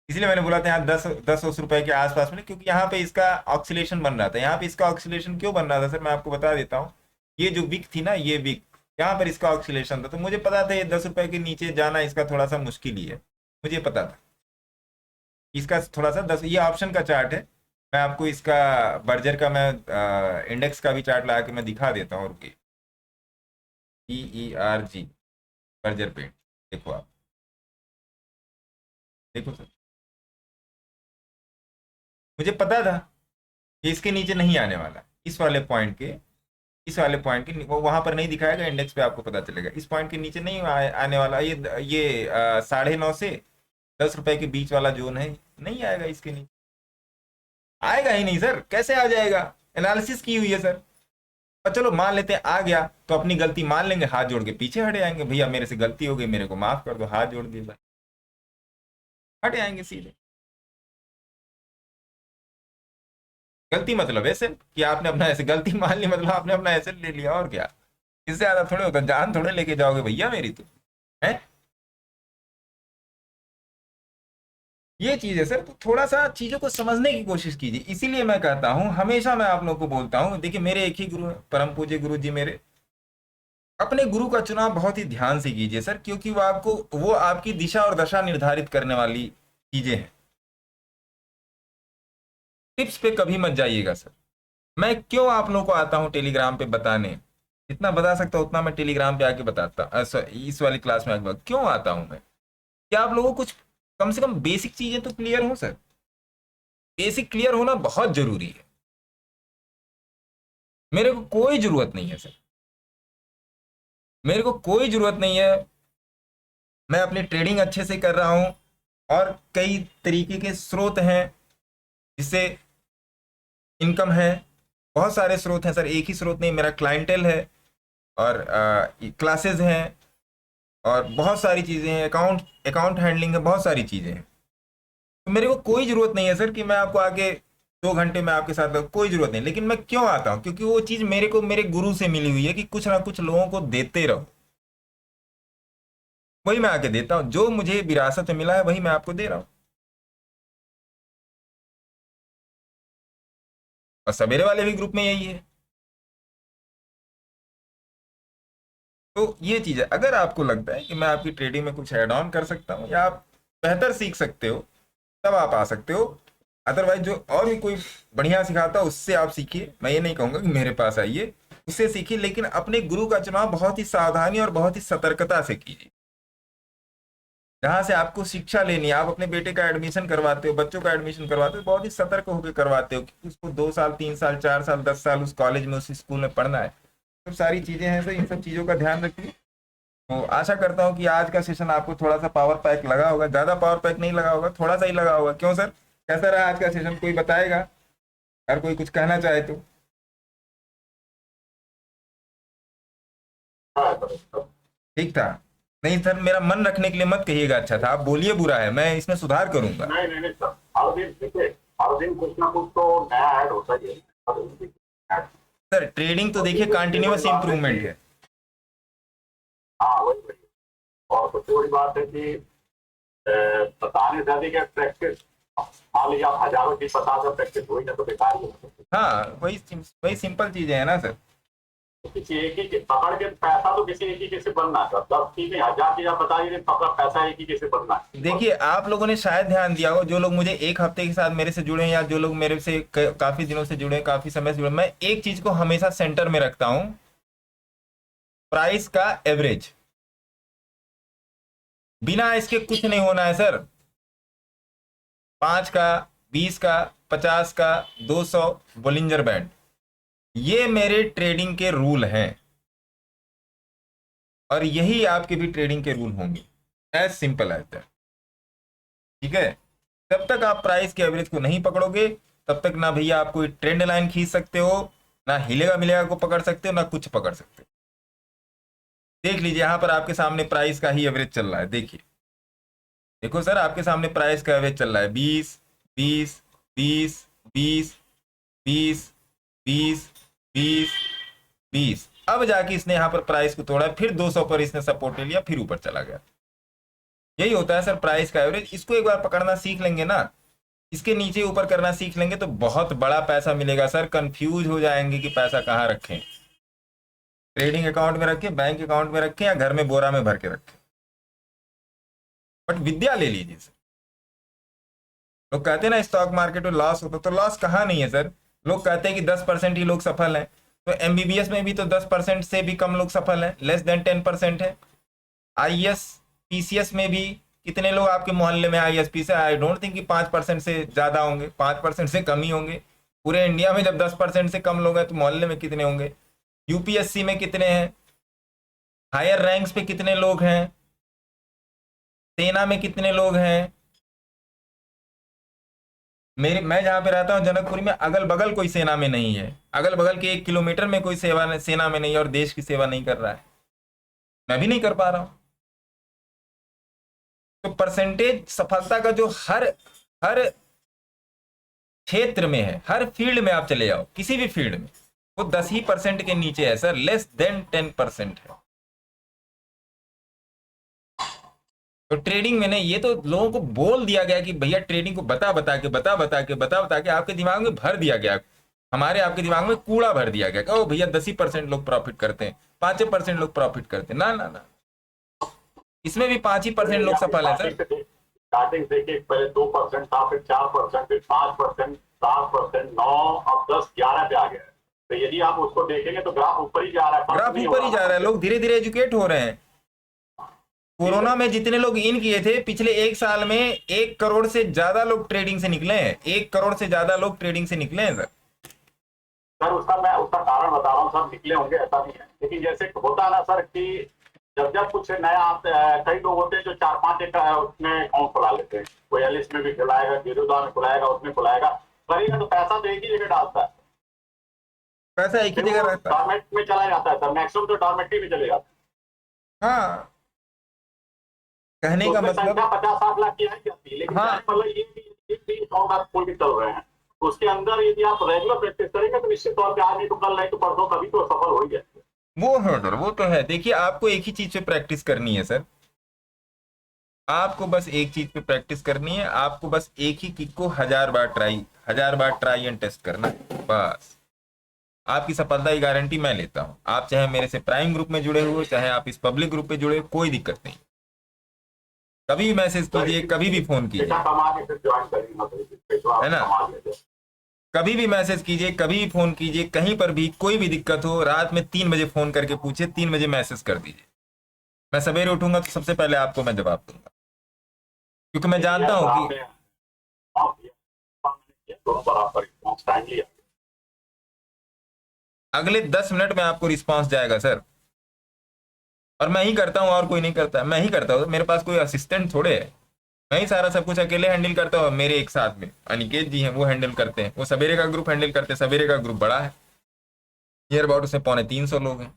इसलिए मैंने बोला था यहाँ 10 रुपए के आसपास में, क्योंकि यहाँ पे इसका ऑक्सीलेशन बन रहा था। यहाँ पे इसका ऑक्सीलेशन क्यों बन रहा था सर, मैं आपको बता देता हूँ। ये जो विक थी ना, ये विक, यहाँ पर इसका ऑक्सीलेशन था, तो मुझे पता था ये 10 रुपए के नीचे जाना इसका थोड़ा सा मुश्किल ही है, मुझे पता था इसका थोड़ा सा 10। ये ऑप्शन का चार्ट है, मैं आपको इसका बर्जर का मैं इंडेक्स का भी चार्ट लगा के मैं दिखा देता हूँ। रुकिए, EERG बर्जर पेंट, देखो आप, देखो सर, मुझे पता था कि इसके नीचे नहीं आने वाला, इस वाले पॉइंट के, इस वाले पॉइंट के वो वहां पर नहीं दिखाएगा, इंडेक्स पे आपको पता चलेगा इस पॉइंट के नीचे नहीं आने वाला। ये 9:30 से 10 रुपए के बीच वाला जोन है, नहीं आएगा इसके नीचे, आएगा ही नहीं सर, कैसे आ जाएगा, एनालिसिस की हुई है सर। और चलो मान लेते हैं आ गया, तो अपनी गलती मान लेंगे, हाथ जोड़ के पीछे हट जाएंगे, भैया मेरे से गलती हो गई, मेरे को माफ कर दो, हाथ जोड़ दिए भाई, हट जाएंगे सीधे। गलती मतलब ऐसे कि आपने अपना ऐसे गलती मान ली, मतलब आपने अपना ऐसे ले लिया, और क्या, इससे ज्यादा थोड़े होता, जान थोड़े लेके जाओगे भैया मेरी, तो है ये चीज है सर। तो थोड़ा सा चीजों को समझने की कोशिश कीजिए, इसीलिए मैं कहता हूं, हमेशा मैं आप लोगों को बोलता हूं, देखिए मेरे एक ही गुरु हैं, परम पूज्य गुरु जी मेरे। अपने गुरु का चुनाव बहुत ही ध्यान से कीजिए सर, क्योंकि वो आपकी दिशा और दशा निर्धारित करने वाली चीजें हैं। टिप्स पे कभी मत जाइएगा सर। मैं क्यों आप लोगों को आता हूं टेलीग्राम पे बताने, जितना बता सकता हूं उतना मैं टेलीग्राम पे आके बताता, इस वाली क्लास में आके क्यों आता हूं मैं, कि आप लोगों को कुछ कम से कम बेसिक चीजें तो क्लियर हो सर। बेसिक क्लियर होना बहुत जरूरी है। मेरे को कोई जरूरत नहीं है सर, मेरे को कोई जरूरत नहीं है, मैं अपनी ट्रेडिंग अच्छे से कर रहा हूं, और कई तरीके के स्रोत हैं जिससे इनकम है, बहुत सारे स्रोत हैं सर, एक ही स्रोत नहीं, मेरा क्लाइंटेल है, और क्लासेस हैं, और बहुत सारी चीज़ें हैं, अकाउंट हैंडलिंग है, बहुत सारी चीज़ें हैं। तो मेरे को कोई ज़रूरत नहीं है सर कि मैं आपको आगे 2 घंटे में आपके साथ, कोई ज़रूरत नहीं। लेकिन मैं क्यों आता हूँ, क्योंकि वो चीज़ मेरे को मेरे गुरु से मिली हुई है कि कुछ ना कुछ लोगों को देते रहो, वही मैं आके देता हूँ, जो मुझे विरासत में मिला है वही मैं आपको दे रहा हूँ। और सवेरे वाले भी ग्रुप में यही है। तो ये चीज़ है, अगर आपको लगता है कि मैं आपकी ट्रेडिंग में कुछ ऐड ऑन कर सकता हूँ, या आप बेहतर सीख सकते हो, तब आप आ सकते हो। अदरवाइज जो और भी कोई बढ़िया सिखाता है उससे आप सीखिए, मैं ये नहीं कहूंगा कि मेरे पास आइए, उससे सीखिए, लेकिन अपने गुरु का चुनाव बहुत ही सावधानी और बहुत ही सतर्कता से कीजिए। जहां से आपको शिक्षा लेनी है, आप अपने बेटे का एडमिशन करवाते हो, बच्चों का एडमिशन करवाते हो, बहुत ही सतर्क होकर करवाते हो, क्योंकि उसको 2 साल 3 साल 4 साल 10 साल उस कॉलेज में उस स्कूल में पढ़ना है। तो सारी चीजें हैं सर, इन सब चीजों का ध्यान रखिए। तो आशा करता हूँ कि आज का सेशन आपको थोड़ा सा पावर पैक लगा होगा, ज्यादा पावर पैक नहीं लगा होगा, थोड़ा सा ही लगा होगा। क्यों सर, कैसा रहा आज का सेशन, कोई बताएगा? अगर कोई कुछ कहना चाहे तो। हाँ सर। ठीक था? नहीं सर, मेरा मन रखने के लिए मत कहिएगा अच्छा था, आप बोलिए बुरा है, मैं इसमें सुधार करूंगा। नहीं नहीं नहीं सर, हर दिन देखिए, हर दिन कुछ ना कुछ तो नया ऐड होता ही है, हर दिन add। सर ट्रेडिंग तो देखिए कंटिन्यूअस इंप्रूवमेंट है। हाँ वही वही। और सबसे बड़ी बात है कि बताने से अधिक है प्रैक्टिस। मान लीजिए आप हजारों चीज बता कर प्रैक्टिस हुई ना तो बेकार ही है। हाँ वही सिंपल चीजें है ना सर। किसी एक ही पकड़ के पैसा तो किसी एक ही के से बनना है, 10 चीजें 1000 चीज आप बता दीजिए, पकड़ पैसा एक ही के से बनना है। देखिए आप लोगों ने शायद ध्यान दिया हो, जो लोग मुझे एक हफ्ते के साथ मेरे से जुड़े हैं या जो लोग मेरे से काफी दिनों से जुड़े हैं, काफी समय से जुड़े, मैं एक चीज को हमेशा सेंटर में रखता हूं, प्राइस का एवरेज। बिना इसके कुछ नहीं होना है सर। 5 का, 20 का, 50 का, 200 बोलिंजर बैंड, ये मेरे ट्रेडिंग के रूल हैं और यही आपके भी ट्रेडिंग के रूल होंगे। As simple as that. ठीक है? जब तक आप प्राइस के एवरेज को नहीं पकड़ोगे तब तक ना भैया आप कोई ट्रेंड लाइन खींच सकते हो, ना हिलेगा मिलेगा को पकड़ सकते हो, ना कुछ पकड़ सकते हो। देख लीजिए यहां पर आपके सामने प्राइस का ही एवरेज चल रहा है, देखिए, देखो सर आपके सामने प्राइस का एवरेज चल रहा है 20 20 20 20 20 20 20 20। अब जाके इसने यहां पर प्राइस को तोड़ा, फिर 200 पर इसने सपोर्ट ले लिया, फिर ऊपर चला गया। यही होता है सर प्राइस का एवरेज। इसको एक बार पकड़ना सीख लेंगे ना, इसके नीचे ऊपर करना सीख लेंगे तो बहुत बड़ा पैसा मिलेगा सर। कंफ्यूज हो जाएंगे कि पैसा कहाँ रखें, ट्रेडिंग अकाउंट में रखें, बैंक अकाउंट में रखें, या घर में बोरा में भर के रखें। बट विद्या ले लीजिए सर। लोग कहते हैं ना स्टॉक मार्केट में लॉस होता, तो लॉस कहाँ नहीं है सर। लोग कहते हैं कि 10% ही लोग सफल हैं, तो एमबीबीएस में भी तो 10% से भी कम लोग सफल हैं, लेस देन 10% है। आईएएस पीसीएस में भी कितने लोग आपके मोहल्ले में आईएएस से, आई डोंट थिंक कि 5% से ज्यादा होंगे, 5% से कम ही होंगे। पूरे इंडिया में जब 10% से कम लोग हैं तो मोहल्ले में कितने होंगे? यूपीएससी में कितने हैं? हायर रैंक्स पे कितने लोग हैं? सेना में कितने लोग हैं? मैं जहां पे रहता हूं जनकपुरी में, अगल बगल कोई सेना में नहीं है, अगल बगल के 1 किलोमीटर में कोई सेना में नहीं है और देश की सेवा नहीं कर रहा है। मैं भी नहीं कर पा रहा हूं। तो परसेंटेज सफलता का जो हर हर क्षेत्र में है, हर फील्ड में आप चले जाओ, किसी भी फील्ड में, वो 10% के नीचे है सर, लेस देन 10% है। तो ट्रेडिंग में नहीं, ये तो लोगों को बोल दिया गया कि भैया ट्रेडिंग को बता बता के आपके दिमाग में भर दिया गया, हमारे आपके दिमाग में कूड़ा भर दिया गया कि ओ भैया 10% लोग प्रॉफिट करते हैं, 5% लोग प्रॉफिट करते हैं। ना ना ना, इसमें भी 5% लोग सफल है सर। स्टार्टिंग देखिए, पहले 2% था, फिर 4%, फिर 5%, 7%, 9, अब 10, 11 पे आ गया है। तो यदि आप उसको देखेंगे तो ग्राफ ऊपर ही जा रहा है, ग्राफ ऊपर ही जा रहा है, लोग धीरे धीरे एजुकेट हो रहे हैं। कोरोना में जितने लोग इन किए थे, पिछले 1 साल में 1 करोड़ से ज्यादा लोग ट्रेडिंग से निकले हैं, 1 करोड़ से ज्यादा लोग ट्रेडिंग से निकले हैं सर। सर मैं उसका कारण बता रहा हूँ, सब निकले होंगे ऐसा नहीं है, लेकिन जैसे होता है ना सर कि जब कुछ नया आता है, कई लोग होते हैं जो 4-5 एक उसमें अकाउंट खुला लेते हैं, कोई एलिस में भी खुलाएगा, जीरोधा में खुलाएगा, उसमें खुलाएगा, करेगा तो पैसा तो एक ही जगह डालता है, पैसा एक ही जगह रहता है, डॉर्मेंट में चला जाता है सर, मैक्सिमम तो डॉर्मेंट में चले जाता है। हाँ, कहने का मतलब 50-60 लाख की आई जाती है, लेकिन मतलब ये अकाउंट आप खोल के चल रहे हैं, उसके अंदर यदि आप रेगुलर प्रैक्टिस करेंगे तो निश्चित तौर पे आज नहीं तो कल, नहीं तो परसों, कभी तो सफल हो ही जाएंगे। वो है सर, वो तो है। देखिए आपको एक ही चीज पे प्रैक्टिस करनी है सर, आपको बस एक चीज पे प्रैक्टिस करनी है, आपको बस एक ही किक को 1000 बार ट्राई एंड टेस्ट करना है, बस। आपकी सफलता की गारंटी मैं लेता हूं। आप चाहे मेरे से प्राइम ग्रुप में जुड़े हुए, चाहे आप इस पब्लिक ग्रुप पे जुड़े, कोई दिक्कत नहीं। कभी भी मैसेज कीजिए, कभी भी फोन कीजिए, पैसा कमा के फिर ज्वाइन करेंगे, मतलब पैसा है ना? कमा लेते हैं। कभी भी मैसेज कीजिए, कभी भी फोन कीजिए, कहीं पर भी कोई भी दिक्कत हो, रात में 3 बजे फोन करके पूछिए, 3 बजे मैसेज कर दीजिए। मैं सवेरे उठूंगा तो सबसे पहले आपको मैं जवाब दूंगा, क्योंकि मैं जानता हूँ कि दोनों बराबर रिस्पॉन्स टाइमली अगले 10 मिनट में आपको रिस्पांस जाएगा सर। और मैं ही करता हूँ, और कोई नहीं करता, मैं ही करता हूँ, मेरे पास कोई असिस्टेंट थोड़े है। मैं ही सारा सब कुछ अकेले हैंडल करता हूँ। मेरे एक साथ में अनिकेत जी हैं, वो हैंडल करते हैं, वो सवेरे का ग्रुप हैंडल करते हैं। सवेरे का ग्रुप बड़ा है, नियर अबाउट उसमें 250-300 लोग हैं,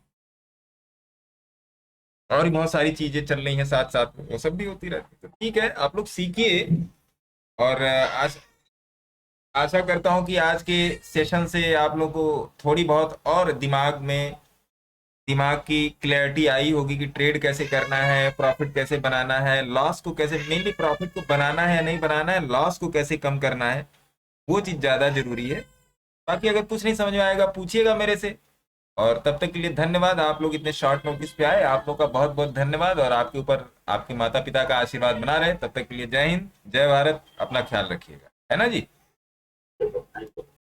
और भी बहुत सारी चीजें चल रही हैं साथ साथ में, वो सब भी होती रहती है। तो ठीक है, आप लोग सीखिए, और आज आशा करता हूँ कि आज के सेशन से आप लोग को थोड़ी बहुत और दिमाग की क्लैरिटी आई होगी कि ट्रेड कैसे करना है, प्रॉफिट कैसे बनाना है, लॉस को कैसे, मेनली प्रॉफिट को बनाना है या नहीं बनाना है, लॉस को कैसे कम करना है, वो चीज ज्यादा जरूरी है। बाकी अगर कुछ नहीं समझ में आएगा पूछिएगा मेरे से। और तब तक के लिए धन्यवाद, आप लोग इतने शॉर्ट नोटिस पे आए, आप लोग का बहुत बहुत धन्यवाद, और आपके ऊपर आपके माता पिता का आशीर्वाद बना रहे। तब तक के लिए जय हिंद, जय भारत, अपना ख्याल रखिएगा, है ना जी। हैं।